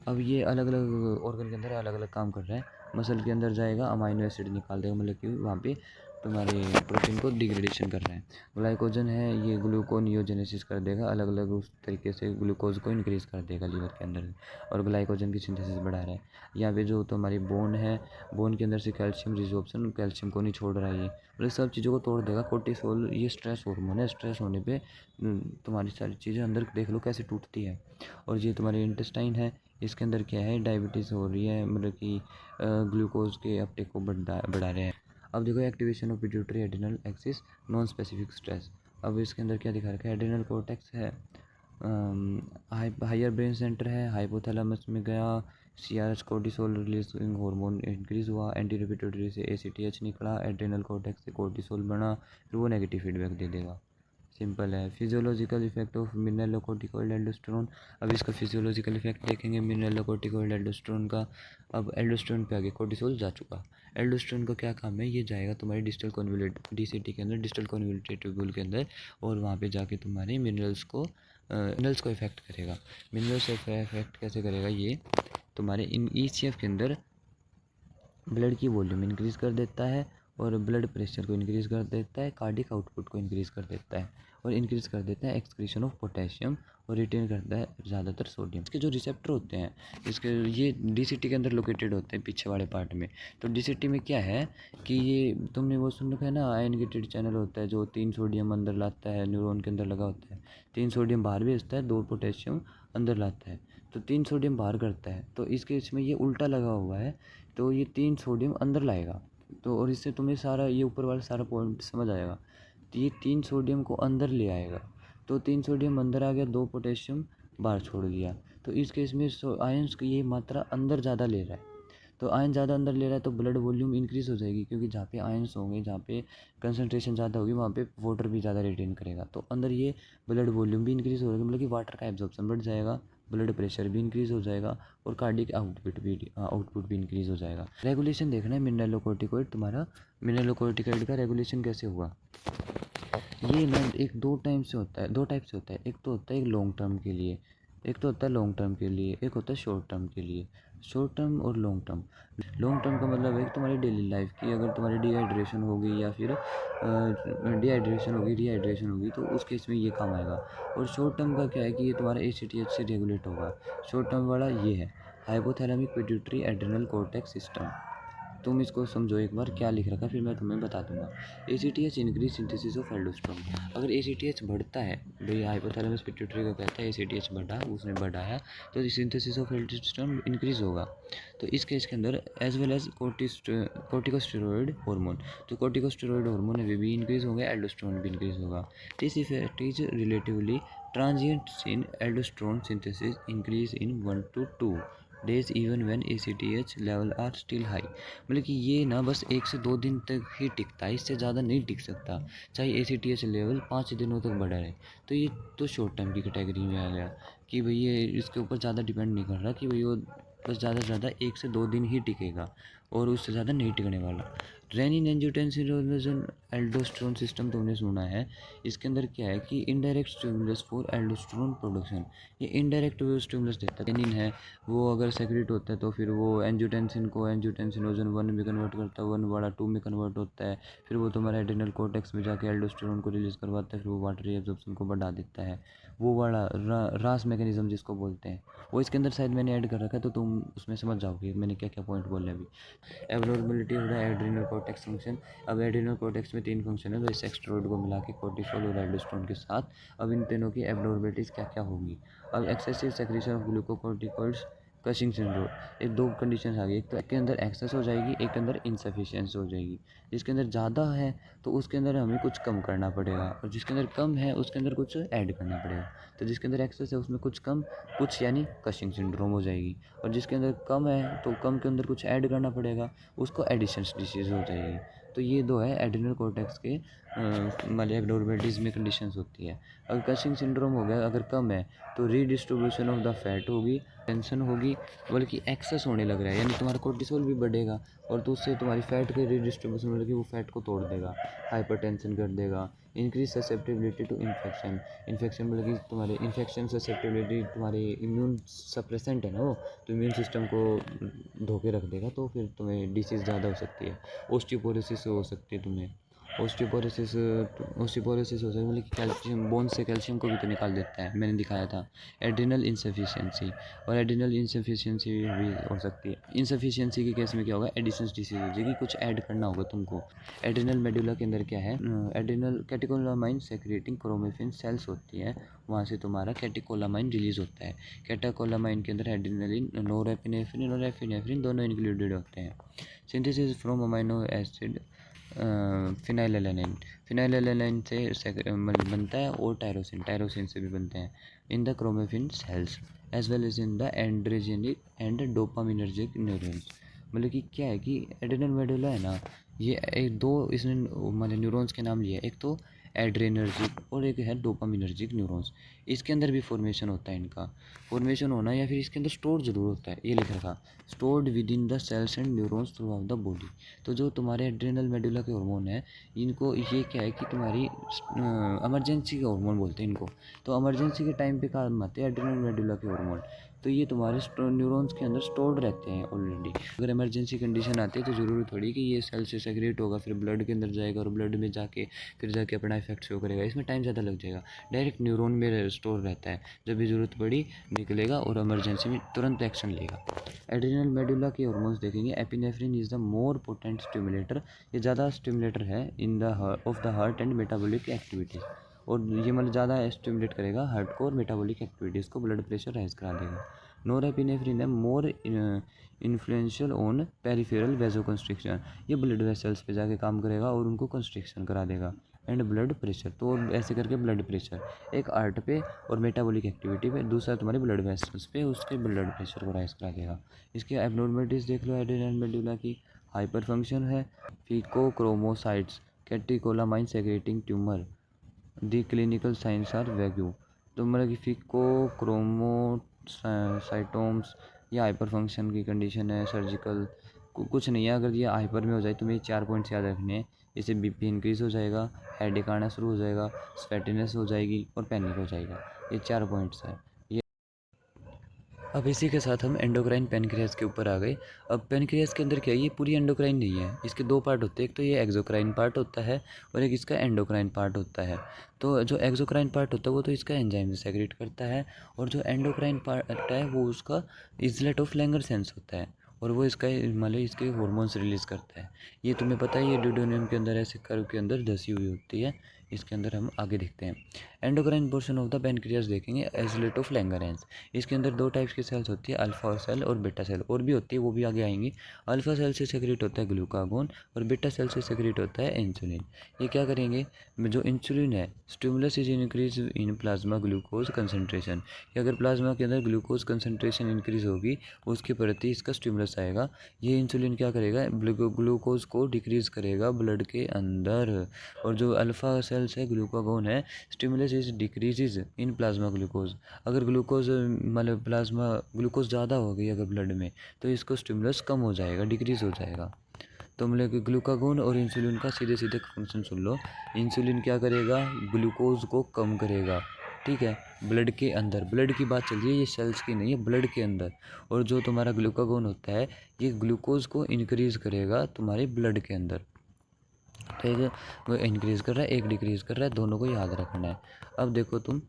अब ये अलग अलग ऑर्गन के अंदर अलग अलग काम कर रहा है। मसल के अंदर जाएगा अमाइनो एसिड निकाल देगा, मतलब कि वहाँ पे तुम्हारे प्रोटीन को डिग्रेडेशन कर रहा है। ग्लाइकोजन है ये ग्लूकोनियोजेनेसिस कर देगा, अलग अलग उस तरीके से ग्लूकोज को इंक्रीज़ कर देगा लीवर के अंदर, और ग्लाइकोजन की सिंथेसिस बढ़ा रहा है। यहाँ पे जो तुम्हारी बोन है, बोन के अंदर से कैल्शियम रिजोर्प्शन, कैल्शियम को नहीं छोड़ रहा है ये, मतलब सब चीज़ों को तोड़ देगा। कोर्टिसोल ये स्ट्रेस हार्मोन है, स्ट्रेस होने पे तुम्हारी सारी चीज़ें अंदर देख लो कैसे टूटती है। और ये तुम्हारी इंटेस्टाइन है, इसके अंदर क्या है, डायबिटीज़ हो रही है, मतलब कि ग्लूकोज के अपटेक को बढ़ा रहे हैं। अब देखो activation of pituitary adrenal axis non specific stress. अब इसके अंदर क्या दिखा रखा है, एड्रिनल कोर्टेक्स है, हायर ब्रेन सेंटर है, हाइपोथैलेमस में गया, CRH cortisol releasing hormone increase हुआ, एंटी पिट्यूटरी से एसीटीएच निकला, एड्रिनल कोर्टेक्स से कोर्टिसोल बना, फिर वो नेगेटिव फीडबैक दे देगा। सिंपल है। फिजियोलॉजिकल इफेक्ट ऑफ मिनरलोकोर्टिकोइड एल्डोस्टेरोन, अब इसका फिजियोलॉजिकल इफेक्ट देखेंगे मिनरलोकोर्टिकोइड एल्डोस्टेरोन का। अब एल्डोस्टेरोन पे आगे कोर्टिसोल जा चुका। एल्डोस्टेरोन का क्या काम है, ये जाएगा तुम्हारी डिस्टल कॉन्वोल्यूट डीसीटी के अंदर, डिस्टल कॉन्वोल्यूटेड ट्यूब्यूल के अंदर, और वहाँ पे जाके तुम्हारे मिनरल्स को इफेक्ट करेगा। मिनरल्स को इफेक्ट कैसे करेगा, ये तुम्हारे इन ईसीएफ के अंदर ब्लड की वॉल्यूम इंक्रीज़ कर देता है और ब्लड प्रेशर को इंक्रीज़ कर देता है, कार्डिक आउटपुट को इंक्रीज़ कर देता है और इंक्रीज़ कर देता है एक्सक्रीशन ऑफ पोटेशियम, और रिटेन करता है ज़्यादातर सोडियम। इसके जो रिसेप्टर होते हैं इसके, ये डीसीटी के अंदर लोकेटेड होते हैं पीछे वाले पार्ट में। तो डीसीटी में क्या है कि ये तुमने वो सुन रखा है ना, आयन गेटेड चैनल होता है जो 3 सोडियम अंदर लाता है, न्यूरॉन के अंदर लगा होता है, 3 सोडियम बाहर भेजता है, 2 पोटेशियम अंदर लाता है, तो 3 सोडियम बाहर करता है। तो इसके इसमें ये उल्टा लगा हुआ है, तो ये 3 सोडियम अंदर लाएगा। तो और इससे तुम्हें सारा ये ऊपर वाला सारा पॉइंट समझ आएगा। तो ये 3 सोडियम को अंदर ले आएगा, तो 3 सोडियम अंदर आ गया, 2 पोटेशियम बाहर छोड़ दिया। तो इस केस में आयंस की ये मात्रा अंदर ज़्यादा ले रहा है, तो आयन ज़्यादा अंदर ले रहा है तो ब्लड वॉल्यूम इंक्रीज़ हो जाएगी, क्योंकि जहाँ पे आयंस होंगे, जहाँ पे कंसनट्रेशन ज़्यादा होगी, वहाँ पे वाटर भी ज़्यादा रिटेन करेगा, तो अंदर ये ब्लड वॉल्यूम भी इंक्रीज़ होगा, मतलब कि वाटर का एब्जॉर्प्शन बढ़ जाएगा, ब्लड प्रेशर भी इंक्रीज़ हो जाएगा और कार्डिक आउटपुट भी इंक्रीज़ हो जाएगा। रेगुलेशन देखना है मिनरलोकोर्टिकोइड, तुम्हारा मिनरलोकोर्टिकोइड का रेगुलेशन कैसे हुआ। ये ना एक दो टाइप से होता है, एक तो होता है एक लॉन्ग टर्म के लिए, एक तो होता है लॉन्ग टर्म के लिए, एक होता है शॉर्ट टर्म के लिए। शॉर्ट टर्म और लॉन्ग टर्म। लॉन्ग टर्म का मतलब है कि तुम्हारी डेली लाइफ की अगर तुम्हारी डिहाइड्रेशन होगी या फिर डिहाइड्रेशन होगी तो उस केस में ये काम आएगा। और शॉर्ट टर्म का क्या है कि ये तुम्हारा ACTH से रेगुलेट होगा। शॉर्ट टर्म वाला ये है hypothalamic pituitary adrenal cortex system. तुम इसको समझो एक बार क्या लिख रखा है, फिर मैं तुम्हें बता दूंगा। ACTH increase synthesis of aldosterone. अगर ACTH बढ़ता है, भाई हाइपोथैलेमस पिट्यूटरी को कहता है ACTH बढ़ा, उसने बढ़ाया तो सिंथेसिस ऑफ एल्डोस्टेरोन इंक्रीज होगा। तो इस केस के अंदर as well as corticosteroid hormone, तो कोर्टिकोस्टेरॉइड हार्मोन भी इंक्रीज होंगे, एल्डोस्टेरोन भी इंक्रीज होगा। This effect is relatively transient in aldosterone synthesis increase in 1 to 2 days even when ACTH level are still high. मतलब कि ये ना बस 1 से 2 दिन तक ही टिकता है, इससे ज़्यादा नहीं टिक सकता, चाहे ACTH लेवल 5 दिनों तक बढ़ा रहे। तो ये तो शॉर्ट टर्म की कैटेगरी में आ गया कि भाई ये इसके ऊपर ज़्यादा डिपेंड नहीं कर रहा कि भाई वो बस ज़्यादा से ज़्यादा 1 से 2 दिन ही टिकेगा और उससे ज़्यादा नहीं टिकने वाला। रेनिन एंजियोटेंसिन एल्डोस्टेरोन सिस्टम तुमने सुना है। इसके अंदर क्या है कि indirect stimulus for aldosterone production. ये इनडायरेक्ट स्टिमुलस देता है। रेनिन है वो अगर सेक्रेट होता है तो फिर वो एंजियोटेंसिन को एंजियोटेंसिनोजन 1 में कन्वर्ट करता है, 1 वाला 2 में कन्वर्ट होता है, फिर वो तुम्हारा एड्रिनल कॉर्टेक्स में जाके एल्डोस्टेरोन को रिलीज़ करवाता है, फिर वो वाटरी एब्जॉर्प्शन को बढ़ा देता है। वो वाला रास मैकेनिज्म जिसको बोलते हैं, वो इसके अंदर शायद मैंने ऐड कर रखा है, तो तुम उसमें समझ जाओगे मैंने क्या क्या पॉइंट बोले अभी। Abnormality of the adrenal cortex function. अब एड्रिनल कॉर्टेक्स में 3 फंक्शन है, तो इस एक्स्ट्रोइड को मिला के कोर्टिसोल और एल्डोस्टेरोन के साथ अब इन तीनों की एब्नॉर्मेलिटीज़ क्या क्या होगी। अब excessive secretion of glucocorticoids, Cushing syndrome. एक दो कंडीशंस आ गई, एक तो एक के अंदर एक्सेस हो जाएगी, एक के अंदर इनसफिशिएंसी हो जाएगी। जिसके अंदर ज़्यादा है तो उसके अंदर हमें कुछ कम करना पड़ेगा, और जिसके अंदर कम है उसके अंदर कुछ ऐड करना पड़ेगा। तो जिसके अंदर एक्सेस है उसमें कुछ कम कुछ यानी कशिंग सिंड्रोम हो जाएगी, और जिसके अंदर कम है तो कम के अंदर कुछ ऐड करना पड़ेगा, उसको एडिशंस डिसीज़ हो जाएगी। तो ये दो है एड्रिनल कॉर्टेक्स के मतलब एब्नॉर्मलिटीज़ में कंडीशंस होती है। अगर कशिंग सिंड्रोम हो गया, अगर कम है तो रीडिस्ट्रीब्यूशन ऑफ द फैट होगी, टेंशन होगी, बल्कि एक्सेस होने लग रहा है यानी तुम्हारा कोर्टिसोल भी बढ़ेगा, और तो उससे तुम्हारी फैट की रीडिस्ट्रीब्यूशन मतलब कि वो फैट को तोड़ देगा, हाइपरटेंशन कर देगा। Increase susceptibility to infection. Infection मतलब कि तुम्हारे इन्फेक्शन ससेप्टिबिलिटी, तुम्हारी इम्यून सप्रेसेंट है ना वो, तो इम्यून सिस्टम को धोके रख देगा, तो फिर तुम्हें डिसीज़ ज़्यादा हो सकती है। ओस्टियोपोरोसिस हो सकती है तुम्हें। ओस्टियोपोरोसिस ओस्टियोपोरोसिस हो सकती है, मतलब कि कैल्शियम बोन से कैल्शियम को भी तो निकाल देता है, मैंने दिखाया था। एड्रिनल इंसफिशियंसी, और एड्रिनल इंसफिशियंसी भी हो सकती है। इंसफिशियंसी के केस में क्या होगा, एडिशंस डिसीज हो जाएगी, कुछ ऐड करना होगा तुमको। एड्रिनल मेडुला के अंदर क्या है, एड्रिनल कैटेकोलामाइन सेक्रेटिंग क्रोमेफिन सेल्स होती है, वहाँ से तुम्हारा कैटेकोलामाइन रिलीज होता है। कैटेकोलामाइन के अंदर एड्रिनलिन, नोरेपिनेफ्रिन और एफिनेफ्रिन दोनों इंक्लूडेड होते हैं। Synthesis from amino acid phenylalanine. Phenylalanine से बनता है, और टायरोसिन, टायरोसिन से भी बनते हैं in the chromaffin cells as well as in the androgenic and dopaminergic neurons. मतलब कि क्या है कि एड्रेनल मेडुला है ना, ये एक दो इसने मतलब न्यूरॉन्स के नाम लिए, एक तो एड्रेनर्जिक और एक है डोपामिनर्जिक न्यूरॉन्स। इसके अंदर भी फॉर्मेशन होता है, इनका फॉर्मेशन होना या फिर इसके अंदर स्टोर जरूर होता है, ये लिख रखा, stored within the cells and neurons throughout the body. तो जो तुम्हारे एड्रेनल मेडुला के हार्मोन है, इनको ये क्या है कि तुम्हारी इमरजेंसी के हार्मोन बोलते हैं इनको, तो इमरजेंसी के टाइम पे काम आते हैं एड्रेनल मेडुला के हार्मोन। तो ये तुम्हारे न्यूरॉन्स के अंदर स्टोर्ड रहते हैं ऑलरेडी। अगर इमरजेंसी कंडीशन आती है तो ज़रूरी थोड़ी कि ये सेल से सेक्रेट होगा, फिर ब्लड के अंदर जाएगा और ब्लड में जाके फिर जाके अपना इफेक्ट शो करेगा, इसमें टाइम ज़्यादा लग जाएगा। डायरेक्ट न्यूरॉन में स्टोर रहता है, जब भी ज़रूरत पड़ी निकलेगा और इमरजेंसी में तुरंत एक्शन लेगा। एड्रिनल मेडुला के हार्मोन्स देखेंगे, epinephrine is the more potent stimulator. ये ज़्यादा स्टिमुलेटर है in the of the heart and metabolic activities, और ये मतलब ज़्यादा स्टिमुलेट करेगा हार्ट को और मेटाबॉलिक एक्टिविटीज़ को, ब्लड प्रेशर राइज करा देगा। नोरेपिनेफ्रिन है मोर इन्फ्लुएंशियल ऑन पेरिफेरल वेजोकंस्ट्रिक्शन। ये ब्लड वेसल्स पे जाके काम करेगा और उनको कंस्ट्रिक्शन करा देगा। एंड ब्लड प्रेशर, तो ऐसे करके ब्लड प्रेशर, एक हार्ट पे और मेटाबॉलिक एक्टिविटी पे, दूसरा तुम्हारे ब्लड वेसल्स पे उसके ब्लड प्रेशर को राइज करा देगा। इसके एब्नॉर्मलिटीज़ देख लो एड्रेनल मेडुला की। हाइपर फंक्शन है, pheochromocytes, catecholamine secreting tumour, the clinical signs are vague. तो मतलब कि फिकोक्रोमोसाइटोम्स, ये हाइपर फंक्शन की कंडीशन है, सर्जिकल कुछ नहीं है। अगर ये हाइपर में हो जाए तो मेरे 4 पॉइंट्स याद रखने हैं। इससे बीपी इंक्रीज़ हो जाएगा, हेडेक आना शुरू हो जाएगा, स्वेटिनेस हो जाएगी और पैनिक हो जाएगा। ये 4 पॉइंट्स हैं। ये अब इसी के साथ हम एंडोक्राइन पैनक्रियाज के ऊपर आ गए। अब पैनक्रियाज के अंदर क्या है, ये पूरी एंडोक्राइन नहीं है, इसके दो पार्ट होते हैं। एक तो ये एक्सोक्राइन पार्ट होता है और एक इसका एंडोक्राइन पार्ट होता है। तो जो एक्सोक्राइन पार्ट होता है वो तो इसका एंजाइम सेक्रेट करता है, और जो एंडोक्राइन पार्ट है वो उसका इजलेट ऑफ लैंगरहैंस होता है, और वो इसका मतलब इसके हॉर्मोन्स रिलीज़ करता है। ये तुम्हें पता है, ये ड्यूडेनियम के अंदर ऐसे कर्व के अंदर धसी हुई होती है। इसके अंदर हम आगे देखते हैं endocrine portion of the pancreas देखेंगे, आइसोलेट ऑफ लैंगरहैंस। इसके अंदर दो टाइप्स की सेल्स होती है, अल्फा सेल और बीटा सेल, और भी होती है वो भी आगे आएंगी। अल्फा सेल से सेक्रेट होता है ग्लूकागोन और बीटा सेल से सेक्रेट होता है इंसुलिन। ये क्या करेंगे, जो इंसुलिन है, stimulus is increase in plasma glucose concentration, कि अगर प्लाज्मा के अंदर ग्लूकोज कंसनट्रेशन इंक्रीज होगी उसके प्रति इसका स्टिमुलस आएगा। ये इंसुलिन क्या करेगा, ग्लूकोज को डिक्रीज करेगा ब्लड के अंदर। और जो अल्फा सेल्स है, ग्लूकागोन है, stimulus is decreases in plasma glucose. अगर ग्लूकोज मतलब प्लाज्मा ग्लूकोज ज़्यादा हो गई अगर ब्लड में, तो इसको स्टिमुलस कम हो जाएगा, डिक्रीज हो जाएगा। तो मतलब कि ग्लूकागोन और इंसुलिन का सीधे सीधे फंक्शन सुन लो। इंसुलिन क्या करेगा, ग्लूकोज को कम करेगा, ठीक है, ब्लड के अंदर। ब्लड की बात चल रही है, ये सेल्स की नहीं है, ब्लड के अंदर। और जो तुम्हारा ग्लूकागोन होता है, ये ग्लूकोज को इंक्रीज करेगा तुम्हारे ब्लड के अंदर। तो एक वो इंक्रीज़ कर रहा है, एक डिक्रीज़ कर रहा है, दोनों को याद रखना है। अब देखो तुम,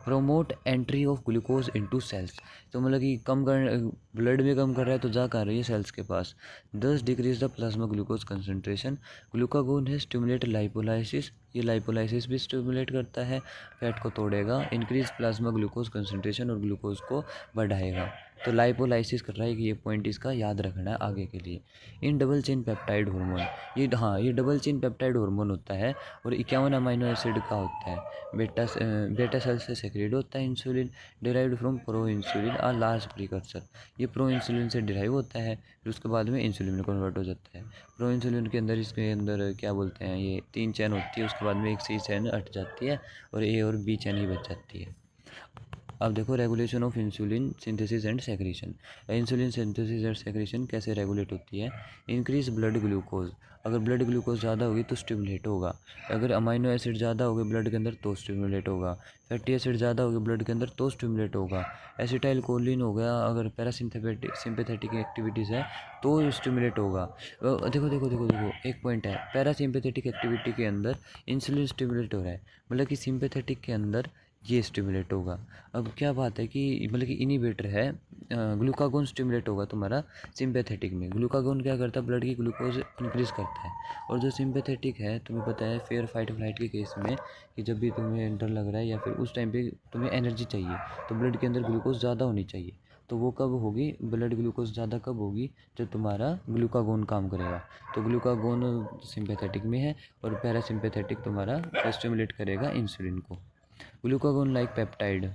promote entry of glucose into cells, तो मतलब कि कम कर, ब्लड में कम कर रहा है तो जा कर रही है सेल्स के पास। 10 decrease the plasma glucose concentration. Glucagon है स्टिमुलेट लाइपोलाइसिस, ये लाइपोलाइसिस भी स्टिमुलेट करता है, फैट को तोड़ेगा। इंक्रीज प्लाज्मा ग्लूकोज कंसनट्रेशन, और ग्लूकोज को बढ़ाएगा। तो लाइपोलाइसिस कर रहा है कि ये पॉइंट इसका याद रखना है आगे के लिए। In double chain peptide hormone, ये हाँ ये डबल चेन पेप्टाइड हार्मोन होता है, और 51 अमीनो एसिड का होता है। बेटा सेल से सेक्रेट होता है insulin, derived from pro insulin a large precursor. ये प्रो इंसुलिन से डिराइव होता है, फिर उसके बाद में इंसुलिन में कन्वर्ट हो जाता है। प्रो इंसुलिन के अंदर, इसके अंदर क्या बोलते हैं, ये 3 चैन होती है, उसके बाद में एक सी चैन हट जाती है और ए और बी चैन ही बच जाती है। अब देखो regulation of insulin synthesis and secretion. Insulin synthesis and secretion कैसे रेगुलेट होती है, इंक्रीज ब्लड ग्लूकोज, अगर ब्लड ग्लूकोज ज़्यादा होगी तो स्टिमुलेट होगा। अगर अमाइनो एसिड ज़्यादा होगी ब्लड के अंदर तो स्टिमुलेट होगा। फैटी एसिड ज़्यादा होगी ब्लड के अंदर तो स्टिमुलेट होगा। एसिटाइल कोलिन हो गया, अगर पैरासिम्पैथेटिक एक्टिविटीज़ है तो स्टिमुलेट होगा। देखो देखो देखो देखो, एक पॉइंट है, पैरासिम्पैथेटिक एक्टिविटी के अंदर इंसुलिन स्टिमुलेट हो रहा है, मतलब कि सिंपैथेटिक के अंदर ये स्टिमुलेट होगा। अब क्या बात है कि मतलब कि इनिबिटर है, ग्लूकागोन स्टिमुलेट होगा तुम्हारा सिंपैथेटिक में। ग्लूकागोन क्या करता है, ब्लड की ग्लूकोज इंक्रीज़ करता है। और जो सिंपैथेटिक है, तुम्हें पता है फेयर फाइट फ्लाइट के केस में, कि जब भी तुम्हें डर लग रहा है या फिर उस टाइम पे तुम्हें एनर्जी चाहिए, तो ब्लड के अंदर ग्लूकोज ज़्यादा होनी चाहिए। तो वो कब होगी, ब्लड ग्लूकोज ज़्यादा कब होगी, जब तुम्हारा ग्लूकागोन काम करेगा। तो ग्लूकागोन सिंपैथेटिक में है, और पैरासिम्पैथेटिक तुम्हारा स्टिमुलेट करेगा इंसुलिन को। ग्लूकागोन लाइक पेप्टाइड,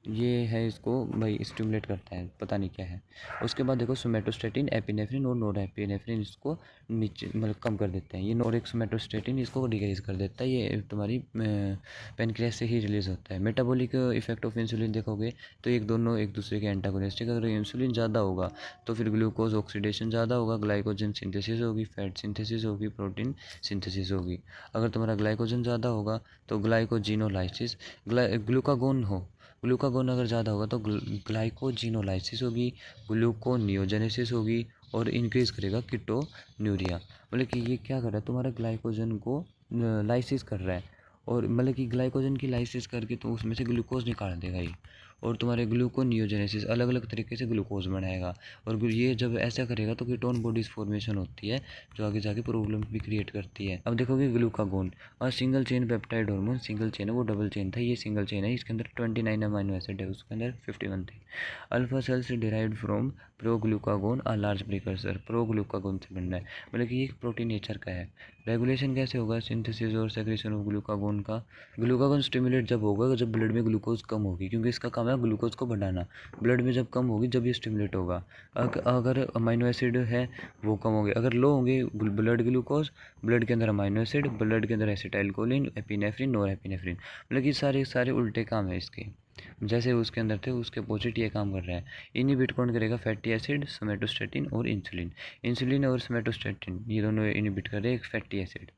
ये है, इसको भाई स्टिमुलेट करता है, पता नहीं क्या है। उसके बाद देखो सोमेटोस्टेटिन, एपिनेफ्रिन और नोरेपिनेफ्रिन इसको नीचे मतलब कम कर देते हैं। ये नोरेक सोमेटोस्टेटिन इसको डिक्रीज कर देता है, ये तुम्हारी पेनक्रियास से ही रिलीज होता है। मेटाबॉलिक इफेक्ट ऑफ इंसुलिन देखोगे तो दोनों एक दूसरे के एंटागोनिस्टिक। अगर इंसुलिन ज़्यादा होगा तो फिर ग्लूकोज ऑक्सीडेशन ज़्यादा होगा, ग्लाइकोजन सिंथेसिस होगी, फैट सिंथेसिस होगी, प्रोटीन सिंथेसिस होगी। अगर तुम्हारा ग्लाइकोजन ज़्यादा होगा तो ग्लाइकोजिनोलाइसिस, ग्लूकागोन हो, ग्लूकागोन अगर ज़्यादा होगा तो ग्लाइकोजिनोलाइसिस होगी, ग्लूकोनियोजेनेसिस होगी, और इंक्रीज़ करेगा कीटोन्यूरिया। मतलब कि ये क्या कर रहा है, तुम्हारा ग्लाइकोजन को लाइसिस कर रहा है, और मतलब कि ग्लाइकोजन की लाइसिस करके तो उसमें से ग्लूकोज निकाल देगा ये, और तुम्हारे ग्लूकोनियोजेनेसिस अलग अलग तरीके से ग्लूकोज बनाएगा। और ये जब ऐसा करेगा तो कीटोन बॉडीज फॉर्मेशन होती है, जो आगे जाके प्रॉब्लम भी क्रिएट करती है। अब देखोगे ग्लूकागोन और single chain peptide hormone, single chain है, वो डबल चेन था, ये सिंगल चेन है। इसके अंदर 29 अमाइनो एसिड है, उसके अंदर 51 थे। अल्फा सेल से derived from proglucagon a large precursor, proglucagon से बनना है, मतलब कि ये प्रोटीन नेचर का है। रेगुलेशन कैसे होगा सिंथेसिस और सेक्रेशन ऑफ ग्लूकागोन का, ग्लूकागोन स्टिमुलेट जब होगा जब ब्लड में ग्लूकोज कम होगी, क्योंकि इसका काम है ग्लूकोज को बढ़ाना। ब्लड में जब कम होगी जब ये स्टिमुलेट होगा। अगर अमाइनो एसिड है वो कम होंगे, अगर लो होंगे ब्लड ग्लूकोज, ब्लड के अंदर अमाइनो एसिड, ब्लड के अंदर एसिटाइल कोलिन, एपिनेफ्रिन, नोरेपिनेफ्रिन, मतलब कि सारे सारे उल्टे काम है इसके। जैसे उसके अंदर थे उसके अपोजिट ये काम कर रहा है। इनहिबिट कौन करेगा, फैटी एसिड, सोमेटोस्टेटिन और इंसुलिन। इंसुलिन और सोमेटोस्टेटिन ये दोनों इनहिबिट कर रहे हैं एक fatty acid.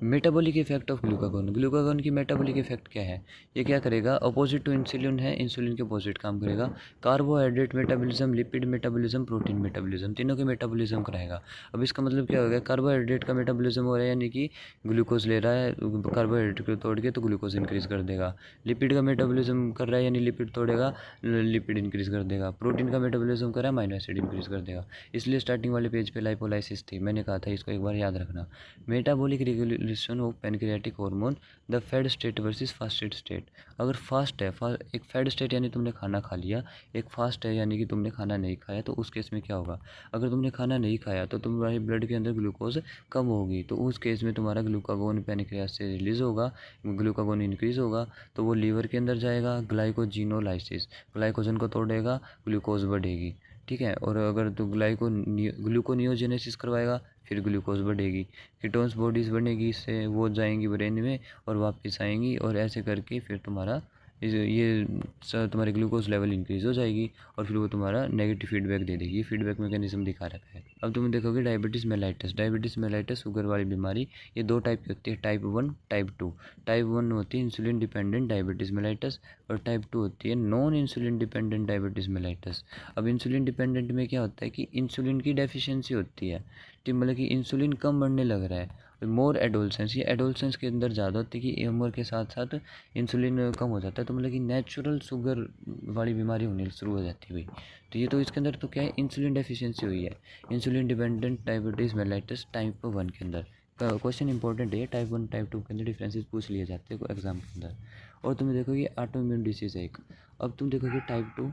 Metabolic effect of glucagon. Glucagon की मेटाबॉलिक इफेक्ट क्या है? ये क्या करेगा? अपोजिट टू इंसुलिन है, इंसुलिन के अपोजिट काम करेगा। Carbohydrate metabolism, lipid metabolism, protein metabolism, तीनों के मेटाबॉलिज्म कराएगा। अब इसका मतलब क्या हो गया? कार्बोहाइड्रेट का मेटाबॉलिज्म हो रहा है, यानी कि ग्लूकोज ले रहा है, कार्बोहाइड्रेट को तोड़ के तो ग्लूकोज इंक्रीज कर देगा। लिपिड का मेटाबॉलिज्म कर रहा है, यानी लिपिड तोड़ेगा, लिपिड इंक्रीज कर देगा। प्रोटीन का मेटाबॉलिज्म कर रहा है, अमाइनो एसिड इंक्रीज कर देगा। इसलिए स्टार्टिंग वाले पेज पे लाइपोलाइसिस थी, मैंने कहा था इसको एक बार याद रखना। Metabolic regulation of pancreatic hormone, the fed state versus fasted state. अगर फास्ट है, एक फैड स्टेट यानी तुमने खाना खा लिया, एक फास्ट है यानी कि तुमने खाना नहीं खाया, तो उस केस में क्या होगा? अगर तुमने खाना नहीं खाया तो तुम्हारे ब्लड के अंदर ग्लूकोज कम होगी, तो उस केस में तुम्हारा ग्लूकागोन पैनक्रियास से रिलीज़ होगा, ग्लूकागोन इंक्रीज़ होगा, तो वो लीवर के अंदर जाएगा, ग्लाइकोजिनोलाइसिस, ग्लाइकोजन को तोड़ेगा, ग्लूकोज बढ़ेगी। ठीक है, और अगर तो ग्लूकोनियोजेनेसिस करवाएगा, फिर ग्लूकोज बढ़ेगी, कीटोन्स बॉडीज़ बनेगी, इससे वो जाएंगी ब्रेन में और वापस आएंगी, और ऐसे करके फिर तुम्हारा तुम्हारी ग्लूकोज लेवल इंक्रीज़ हो जाएगी, और फिर वो तुम्हारा नेगेटिव फीडबैक दे देगी। ये फीडबैक मैकेनिज्म दिखा रखा है। अब तुम देखोगे diabetes mellitus. Diabetes mellitus sugar वाली बीमारी, ये दो टाइप की होती है, टाइप 1, टाइप 2। टाइप 1 होती है इंसुलिन डिपेंडेंट डायबिटीज़ मेलाइटस, और टाइप 2 होती है non insulin dependent diabetes mellitus. अब इंसुलिन डिपेंडेंट में क्या होता है कि इंसुलिन की डेफिशिएंसी होती है, कि मतलब कि इंसुलिन कम बढ़ने लग रहा है। मोर एडोलसेंस, ये एडोलसेंस के अंदर ज़्यादा होती है कि उम्र के साथ साथ इंसुलिन कम हो जाता है, तो मतलब कि नेचुरल शुगर वाली बीमारी होनी शुरू हो जाती है भाई। तो ये तो इसके अंदर तो क्या है, इंसुलिन डेफिशिएंसी हुई है। Insulin dependent diabetes mellitus type 1 के अंदर क्वेश्चन इंपॉर्टेंट है, टाइप 1 टाइप 2 के अंदर डिफरेंसेस पूछ लिए जाते हैं एग्जाम के अंदर। और तुम देखोगे ऑटो इम्यून डिसीज़ है एक। अब तुम देखोगे type 2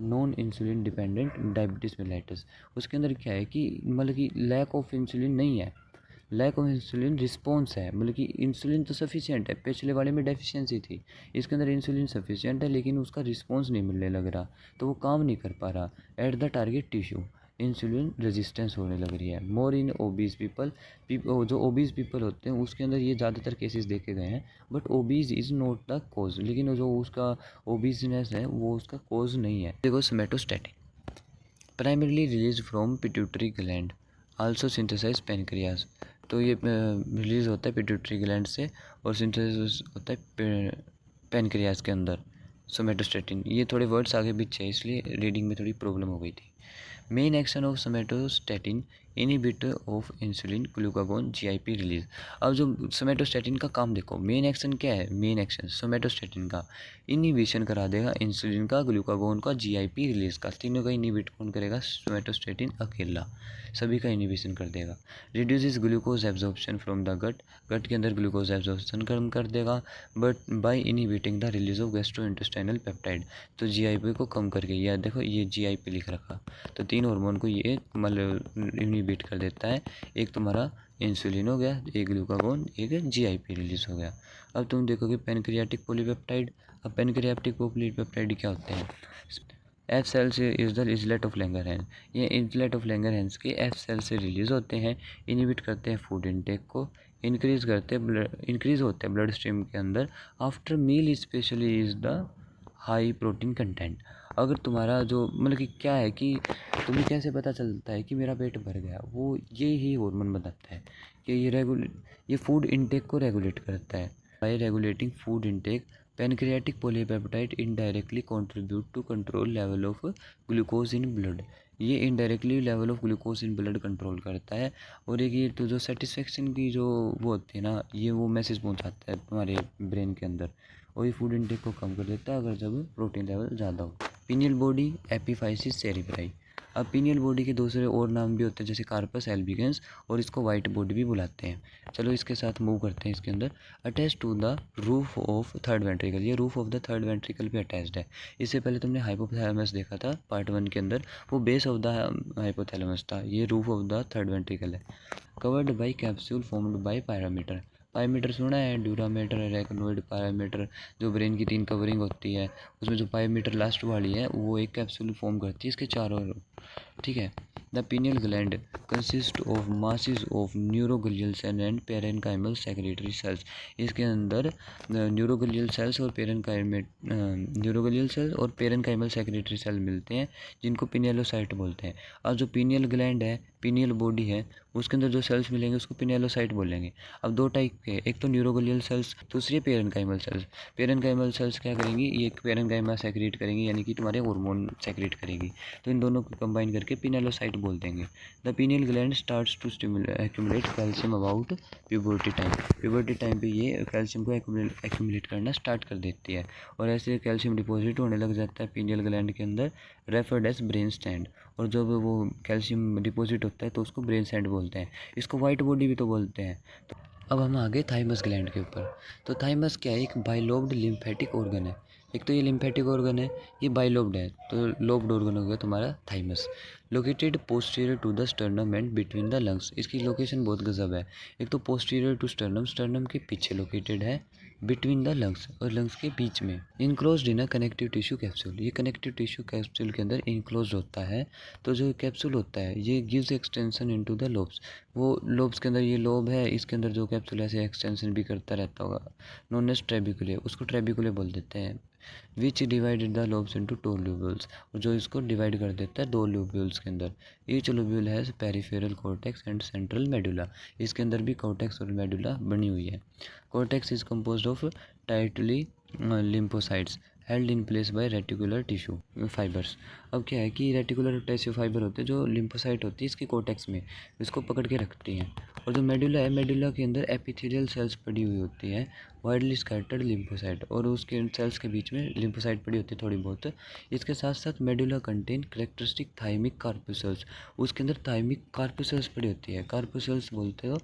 non insulin dependent diabetes mellitus, उसके अंदर क्या है कि मतलब कि लैक ऑफ इंसुलिन नहीं है, लैक ऑफ इंसुलिन रिस्पॉन्स है। मतलब कि इंसुलिन तो सफिशिएंट है, पिछले वाले में डेफिशिएंसी थी, इसके अंदर इंसुलिन सफिशिएंट है लेकिन उसका रिस्पॉन्स नहीं मिलने लग रहा, तो वो काम नहीं कर पा रहा at the target tissue, insulin resistance होने लग रही है। मोर इन ओबीज पीपल, जो ओबीज पीपल होते हैं उसके अंदर ये ज़्यादातर केसेस देखे गए हैं, but obese is not the cause, लेकिन जो उसका ओबीजनेस है वो उसका कोज नहीं है। देखो somatostatin, primarily release from pituitary gland, also synthesise pancreas. तो ये रिलीज़ होता है पिट्यूटरी ग्लैंड से, और सिंथेसिस होता है पेनक्रियाज के अंदर। सोमेटोस्टैटिन, ये थोड़े वर्ड्स आगे पीछे है इसलिए रीडिंग में थोड़ी प्रॉब्लम हो गई थी। Main action of somatostatin, inhibitor of insulin glucagon GIP release. अब जो सोमेटोस्टैटिन का काम देखो, मेन एक्शन क्या है? मेन एक्शन सोमेटोस्टैटिन का इनहिबिशन करा देगा इंसुलिन का, ग्लूकागोन का, जीआईपी रिलीज का। तीनों का इनहिबिट कौन करेगा? सोमेटोस्टैटिन अकेला, सभी का इनहिबिशन कर देगा। Reduces glucose absorption from the gut, gut के अंदर ग्लूकोज एब्जॉर्प्शन कम कर देगा, but by inhibiting the release of gastrointestinal peptide. तो जीआईपी को कम करके, यह देखो ये जीआईपी लिख रखा, तो तीन हार्मोन को ये मतलब इनहिबिट कर देता है। एक तुम्हारा इंसुलिन हो गया, एक ग्लूकागोन, एक जीआईपी रिलीज हो गया। अब तुम देखोगे पेनक्रियाटिक पॉलीपेप्टाइड। अब पेनक्रियाटिक पॉलीपेप्टाइड क्या होते हैं? एफ सेल से इज द इजलेट ऑफ लैंगरहैंस, ये इजलेट ऑफ लैंगरहैंस के एफ सेल से रिलीज होते हैं, इनहिबिट करते हैं फूड इनटेक को, इंक्रीज होते हैं ब्लड स्ट्रीम के अंदर after meal, especially is the high protein content. अगर तुम्हारा जो मतलब कि क्या है कि तुम्हें कैसे पता चलता है कि मेरा पेट भर गया, वो ये ही हार्मोन बताता है कि ये फूड इनटेक को रेगुलेट करता है। By regulating food intake, pancreatic polypeptide indirectly contribute to control level of glucose in blood, ये indirectly level of glucose in blood control करता है। और एक ये तो जो सेटिस्फेक्शन की जो वो होती है ना, ये वो मैसेज पहुंचाता है तुम्हारे ब्रेन के अंदर, और ये फूड इनटेक को कम कर देता है अगर जब प्रोटीन लेवल ज़्यादा हो। Pineal body, epiphysis cerebri. अब पीनियल बॉडी के दूसरे और नाम भी होते हैं जैसे कार्पस एल्बिगेंस, और इसको वाइट बॉडी भी बुलाते हैं। चलो इसके साथ मूव करते हैं। इसके अंदर attach to the roof of third ventricle, ये roof of the third ventricle पे अटैच्ड है। इससे पहले तुमने हाइपोथैलेमस देखा था पार्ट 1 के अंदर, वो बेस ऑफ द हाइपोथैलेमस था, ये roof of the third ventricle है। Covered by capsule formed by pia mater, pia mater सुना है, ड्यूरामीटर, रेकनोइड, पायरामीटर, जो ब्रेन की 3 कवरिंग होती है, उसमें जो पायमीटर लास्ट वाली है वो एक कैप्सूल फॉर्म करती है इसके चारों ओर। ठीक है। The pineal gland consist of masses of neuroglial cell and parenchymal secretory cells, इसके अंदर न्यूरोग्लियल सेल्स और पेरेन्काइमल सेक्रेटरी सेल मिलते हैं, जिनको पिनियलोसाइट बोलते हैं। और जो पीनियल ग्लैंड है, पीनियल बॉडी है, उसके अंदर जो सेल्स मिलेंगे उसको पिनेलोसाइट बोलेंगे। अब दो टाइप के, एक तो न्यूरोग्लियल सेल्स, दूसरी पेरेन्काइमल सेल्स। पेरेन्काइमल सेल्स क्या करेंगी, ये पेरेन्काइमा सेक्रेट करेंगी, यानी कि तुम्हारे हार्मोन सेक्रेट करेगी। तो इन दोनों को कंबाइन करके पिनेलोसाइट बोल देंगे। The pineal gland starts to accumulate calcium about puberty time. Puberty time पे ये कैल्शियम को एक्यूमुलेट करना स्टार्ट कर देती है, और ऐसे कैल्शियम डिपॉजिट होने लग जाता है पीनियल ग्लैंड के अंदर, रेफर्ड एज ब्रेन स्टैंड। और जब वो कैल्शियम डिपॉजिट होता है तो उसको ब्रेन स्टैंड बोलते हैं। इसको वाइट बॉडी भी तो बोलते हैं। तो अब हम आ गए थाइमस ग्लैंड के ऊपर। तो थाइमस क्या है, एक बाइलोब्ड लिम्फेटिक ऑर्गन है। एक तो ये लिम्फेटिक ऑर्गन है, ये बाइलोब्ड है, तो लोब्ड ऑर्गन हो गया तुम्हारा thymus. Located posterior to the sternum and between the lungs. इसकी लोकेशन बहुत गजब है। एक तो पोस्टीरियर टू स्टर्नम, स्टर्नम के पीछे लोकेटेड है, बिटवीन द लंग्स, और लंग्स के बीच में। Enclosed in a connective tissue capsule. ये कनेक्टिव टिश्यू कैप्सूल के अंदर इनक्लोज होता है। तो जो कैप्सूल होता है ये gives extension into the lobes. वो लोब्स के अंदर ये लोब है, इसके अंदर जो कैप्सूल ऐसे एक्सटेंशन भी करता रहता होगा, नोन एज ट्रेबिकुले, उसको ट्रेबिकुले बोल देते हैं। Which divided the lobes into two lobules, और जो इसको डिवाइड कर देता है दो लूब्यूल्स के अंदर। Each lobule has peripheral cortex and central medulla. इसके अंदर भी कॉर्टेक्स और मेडुला बनी हुई है। Cortex is composed of tightly lymphocytes held in place by reticular tissue fibres. अब क्या है कि रेटिकुलर टिश्यू फाइबर होते हैं जो लिम्फोसाइट होती है इसकी कॉर्टेक्स में, इसको पकड़ के रखती हैं। और जो मेडुला है, मेडुला के अंदर एपिथेलियल सेल्स पड़ी हुई होती है, वाइडली स्कैटर्ड लिम्फोसाइट, और उसके सेल्स के बीच में लिम्फोसाइट पड़ी होती है थोड़ी बहुत। इसके साथ साथ मेडुला कंटेन करेक्टरिस्टिक थाइमिक कार्पुसेल्स। उसके अंदर थाइमिक कार्पुसेल्स पड़ी होती है। कार्पुसेल्स बोलते हो,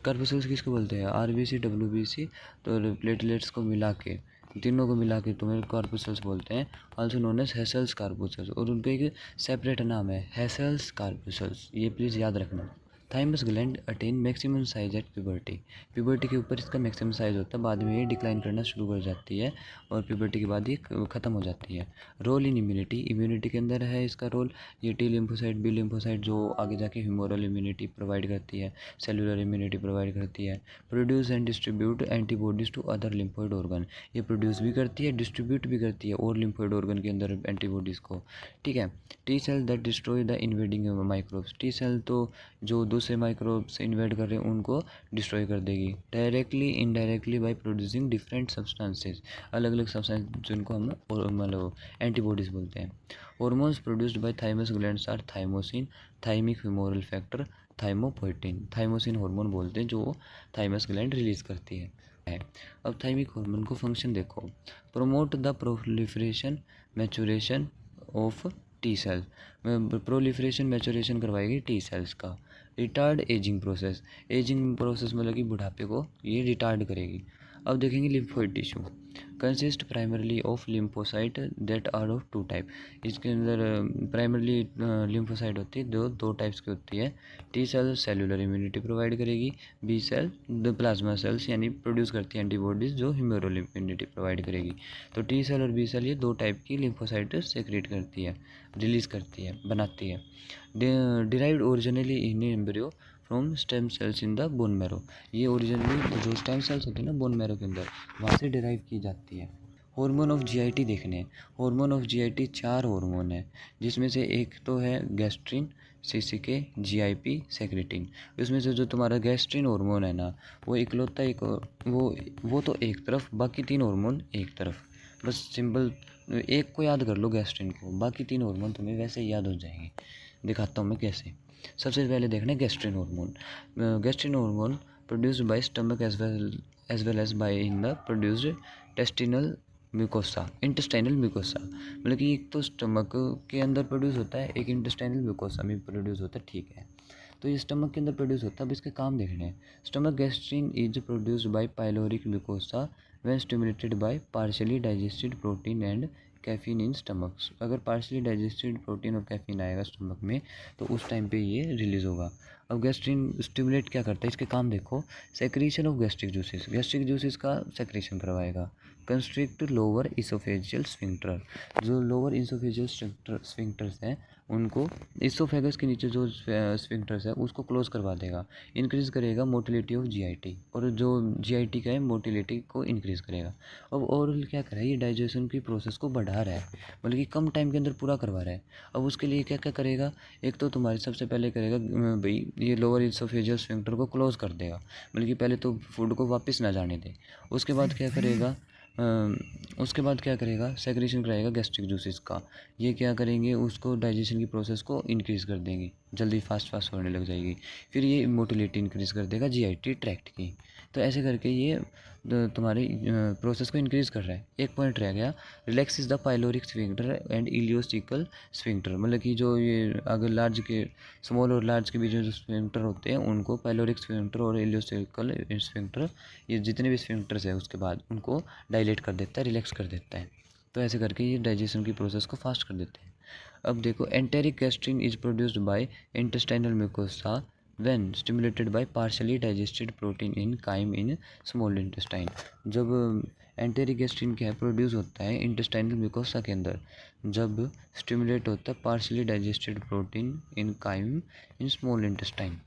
कार्पुसेल्स किसको बोलते हैं, आरबीसी डब्ल्यूबीसी, तो प्लेटलेट्स को मिला के, तीनों को मिला के तुम्हें कार्पुसेल्स बोलते हैं, आल्सो नोन एज हेसल्स कार्पुसेल्स। और उनका एक सेपरेट नाम है हेसल्स कार्पुसेल्स, ये प्लीज़ याद रखना। Thymus gland attain maximum size at puberty. Puberty के ऊपर इसका मैक्सिमम साइज होता है, बाद में ये डिक्लाइन करना शुरू कर जाती है, और प्यूबर्टी के बाद ये ख़त्म हो जाती है। रोल इन इम्यूनिटी, इम्यूनिटी के अंदर है इसका रोल। ये टी लिम्फोसाइट, बी लिम्फोसाइट जो आगे जाके ह्यूमोरल इम्यूनिटी प्रोवाइड करती है, सेलुलर इम्यूनिटी प्रोवाइड करती है। Produce and distribute antibodies to other lymphoid organ. ये प्रोड्यूस भी करती है, डिस्ट्रीब्यूट भी करती है और लिम्फोइड ऑर्गन के अंदर एंटीबॉडीज़ को। ठीक है। T cell that destroy the invading microbes. T cell तो जो दूसरे माइक्रोब्स इन्वेड कर रहे हैं उनको डिस्ट्रॉय कर देगी। Directly indirectly by producing different substances, अलग अलग सब्सटेंस जिनको हम मतलब एंटीबॉडीज़ बोलते हैं। Hormones produced by thymus glands are thymosin, thymic humoral factor, thymopoietin. Thymosin hormone बोलते हैं जो थाइमस ग्लैंड रिलीज करती है। अब थाइमिक हार्मोन को फंक्शन देखो। Promote the proliferation maturation of T cells. Proliferation maturation करवाएगी टी सेल्स का। Retard ageing process, ageing process मतलब कि बुढ़ापे को ये रिटार्ड करेगी। अब देखेंगे lymphoid tissue consist primarily of lymphocyte that are of two type. इसके अंदर प्राइमरली लिम्फोसाइट होती है, दो टाइप्स की होती है। T cell cellular immunity provide करेगी, B cell the plasma cells यानी प्रोड्यूस करती है एंटीबॉडीज़ जो ह्यूमरल इम्यूनिटी प्रोवाइड करेगी। तो टी सेल और बी सेल ये दो टाइप की लिम्फोसाइट सेक्रेट करती है, रिलीज करती है, बनाती है। Derived originally in embryo from stem cells in the bone marrow. ये ओरिजिनली जो स्टेम सेल्स होती है ना बोन मैरो के अंदर, वहाँ से डिराइव की जाती है। हार्मोन ऑफ जीआईटी देखने। हार्मोन ऑफ जीआईटी 4 हार्मोन है, जिसमें से एक तो है गैस्ट्रिन, सीसीके, जीआईपी, सेक्रेटिन। इसमें से जो तुम्हारा गैस्ट्रिन हार्मोन है ना, वो इकलौता एक, वो तो एक तरफ, बाकी 3 हार्मोन एक तरफ। बस सिंपल एक को याद कर लो गैस्ट्रिन को, बाकी 3 हार्मोन तुम्हें वैसे ही याद हो जाएंगे। दिखाता हूँ मैं कैसे। सबसे पहले देखना है gastrin hormone. Gastrin hormone produced by stomach as well as by in the produced टेस्टिनल म्यूकोसा, इंटेस्टाइनल म्यूकोसा। मतलब कि एक तो स्टमक के अंदर प्रोड्यूस होता है, एक इंटेस्टाइनल म्यूकोसा में प्रोड्यूस होता है। ठीक है, तो ये स्टमक के अंदर प्रोड्यूस होता है। अब इसके काम देखने हैं। Stomach gastrin is produced by pyloric mucosa when stimulated by partially digested protein and caffeine in stomach. अगर पार्शियली डाइजेस्टेड प्रोटीन और कैफीन आएगा स्टमक में तो उस टाइम पे ये रिलीज़ होगा। अब गैस्ट्रिन स्टिमुलेट क्या करता है, इसके काम देखो। Secretion of gastric juices, gastric juices का सेक्रीशन करवाएगा। कंस्ट्रिक्ट लोअर इसोफेजियल स्फिंक्टर, जो लोअर इसोफेजियल स्फिंक्टर्स हैं उनको, इसोफेगस के नीचे जो स्फिंक्टर्स है उसको क्लोज करवा देगा। इंक्रीज़ करेगा मोटिलिटी ऑफ जीआईटी, और जो जीआईटी का है मोटिलिटी को इंक्रीज़ करेगा। अब ओरल क्या कर रहा है, ये डाइजेशन की प्रोसेस को बढ़ा रहा है, मतलब कि कम टाइम के अंदर पूरा करवा रहा है। अब उसके लिए क्या क्या करेगा, एक तो तुम्हारे सबसे पहले करेगा भाई ये लोअर इसोफेजियल स्फिंक्टर को क्लोज कर देगा, मतलब कि पहले तो फूड को वापस ना जाने दे। उसके बाद क्या करेगा, सेक्रेशन कराएगा गैस्ट्रिक जूसेस का। ये क्या करेंगे, उसको डाइजेशन की प्रोसेस को इंक्रीज़ कर देंगे, जल्दी फास्ट होने लग जाएगी। फिर ये मोटिलिटी इंक्रीज़ कर देगा जीआईटी ट्रैक्ट की। तो ऐसे करके ये तुम्हारी प्रोसेस को इंक्रीज़ कर रहा है। एक पॉइंट रह गया, relax is the pyloric sphincter and ileocaecal sphincter, मतलब कि जो ये अगर लार्ज के स्मॉल और लार्ज के बीच में जो स्फिंक्टर होते हैं उनको पाइलोरिक स्फिंक्टर और इलियोस्टिकल स्फिंक्टर, ये जितने भी स्फिंक्टर्स है उसके बाद उनको डायलेट कर देता है, रिलैक्स कर देता है। तो ऐसे करके ये डाइजेशन की प्रोसेस को फास्ट कर देते हैं। अब देखो, enteric gastrin is produced by intestinal mucosa when stimulated by partially digested protein in chyme in small intestine। जब एंटेरिक गैस्ट्रिन क्या है, प्रोड्यूस होता है इंटेस्टाइनल म्यूकोसा के अंदर, जब स्टिमुलेट होता है partially digested protein in chyme in small intestine.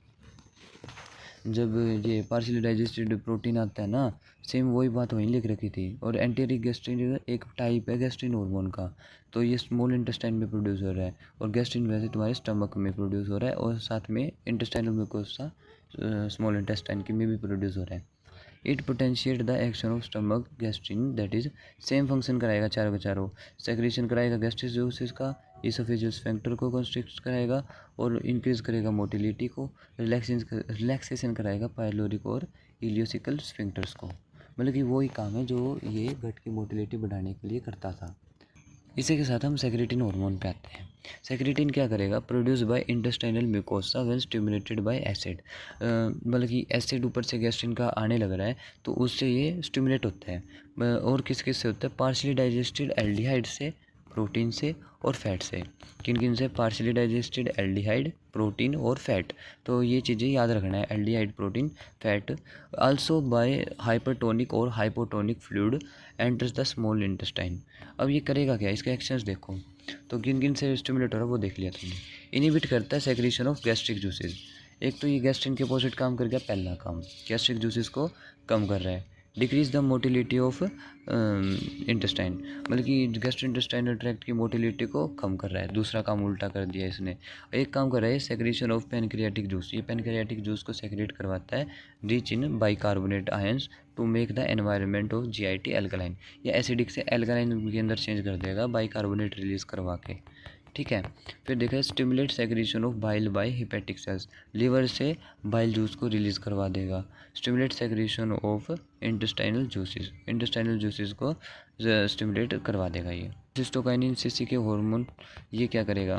जब ये पार्शियली डाइजेस्टेड प्रोटीन आता है ना, सेम वही बात वहीं लिख रखी थी। और एंटेरिक गैस्ट्रिन एक टाइप है गैस्ट्रिन हार्मोन का, तो ये स्मॉल इंटेस्टाइन में प्रोड्यूस हो रहा है, और गैस्ट्रिन वैसे तुम्हारे स्टमक में प्रोड्यूस हो रहा है, और साथ में इंटेस्टाइनल म्यूकोसा स्मॉल इंटेस्टाइन की में भी प्रोड्यूस हो रहा है। It potentiate the action of stomach gastrin, that is same function कराएगा चारों का चारों। सेक्रेशन कराएगा गैस्ट्रिक जूसेस का, इसोफेजियल स्फिंक्टर को कंस्ट्रिक्ट कराएगा और इंक्रीज करेगा मोटिलिटी को, रिलैक्सेशन कराएगा पाइलोरिक और इलियोसिकल स्फिंक्टर्स को। मतलब कि वही काम है जो ये गट की मोटिलिटी बढ़ाने के लिए करता था। इसी के साथ हम सेक्रेटिन हार्मोन पे आते हैं। सेक्रेटिन क्या करेगा, produce by intestinal mucosa when stimulated by acid, मतलब कि एसिड ऊपर से गैस्ट्रिन का आने लग रहा है तो उससे ये स्टिमुलेट होता है। और किस किस से होता है, पार्शियली डाइजेस्टेड एल्डिहाइड से, प्रोटीन से और फैट से। किन किन से, पार्शियली डाइजेस्टेड एल्डिहाइड, प्रोटीन और फैट। तो ये चीज़ें याद रखना है, aldehyde, protein, fat. Also by hypertonic और hypotonic fluid enters the small intestine. अब ये करेगा क्या, इसके एक्शंस देखो। तो किन किन से स्टिमुलेट हो रहा है वो देख लिया तुमने। इनिबिट करता है सेक्रेशन ऑफ गैस्ट्रिक जूसेस। एक तो ये गैस्ट्रिन के अपोजिट काम कर गया, पहला काम गैस्ट्रिक जूसेस को कम कर रहा है। Decrease the motility of intestine, मतलब कि गैस्ट्रोइंटेस्टाइनल ट्रैक्ट की मोटिलिटी को कम कर रहा है। दूसरा काम उल्टा कर दिया इसने। एक काम कर रहा है सेक्रेशन ऑफ पेनक्रियाटिक जूस, ये पेनक्रियाटिक जूस को सेक्रेट करवाता है rich in bicarbonate ions to make the environment of GIT alkaline. या एसिडिक से एल्कलाइन के अंदर चेंज कर देगा बाइकार्बोनेट रिलीज करवा के, ठीक है। फिर देखा, stimulate secretion of bile by hepatic cells, liver से बाइल जूस को रिलीज़ करवा देगा। Stimulate secretion of intestinal juices को स्टिमुलेट करवा देगा ये। सिस्टोकाइनिन सीसी के हार्मोन, ये क्या करेगा,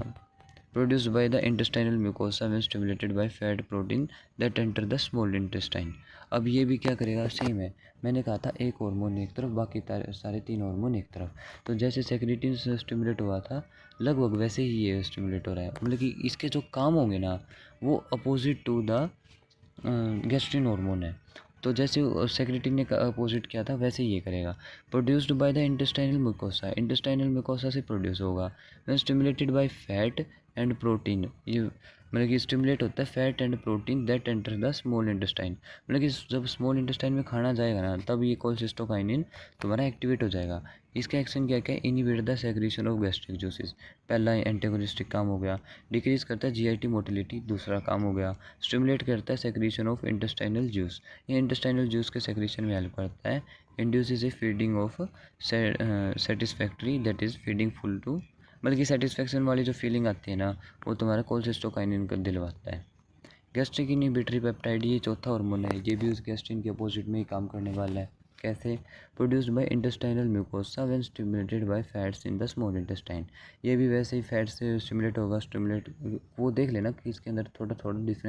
produced by the intestinal mucosa when stimulated by fat protein that enter the small intestine. अब ये भी क्या करेगा, सेम है। मैंने कहा था एक हार्मोन एक तरफ, बाकी सारे तीन हार्मोन एक तरफ। तो जैसे सेक्रेटिन से स्टिमुलेट हुआ था, लगभग वैसे ही ये स्टिमुलेट हो रहा है। मतलब कि इसके जो काम होंगे ना, वो opposite to the gastrin hormone है। तो जैसे सेक्रेटिन ने अपोजिट किया था, वैसे ही ये करेगा। Produced by the intestinal mucosa से प्रोड्यूस होगा। When stimulated by fat and protein, ये मतलब कि स्टिमुलेट होता है fat and protein that enter the small intestine. मतलब कि जब स्मॉल इंटेस्टाइन में खाना जाएगा ना, तब ये कोलेसिस्टोकाइनिन तुम्हारा एक्टिवेट हो जाएगा। इसका एक्शन क्या क्या है, inhibit the secretion of gastric juices, पहला एंटेगोनिस्टिक काम हो गया। डिक्रीज करता है जीआईटी मोटिलिटी, दूसरा काम हो गया। स्टिमुलेट करता है सेक्रेशन ऑफ इंटेस्टाइनल जूस, ये इंटेस्टाइनल जूस के सेक्रेशन में हेल्प करता है। Induces a feeding of satisfactory, that is feeding full too, मतलब कि सेटिस्फेक्शन वाली जो फीलिंग आती है ना, वो तुम्हारा कोलेसिस्टोकाइनिन को दिलवाता है। गैस्ट्रिक इनहिबिटरी पेप्टाइड, ये चौथा हार्मोन है, ये भी उस गैस्ट्रिन के अपोजिट में ही काम करने वाला है। कैसे, produced by intestinal mucosa when stimulated by fats in the small intestine. ये भी वैसे ही फैट से स्टिमुलेट होगा। स्टिमुलेट वो देख लेना कि इसके अंदर थोड़ा थोड़ा डिफरेंस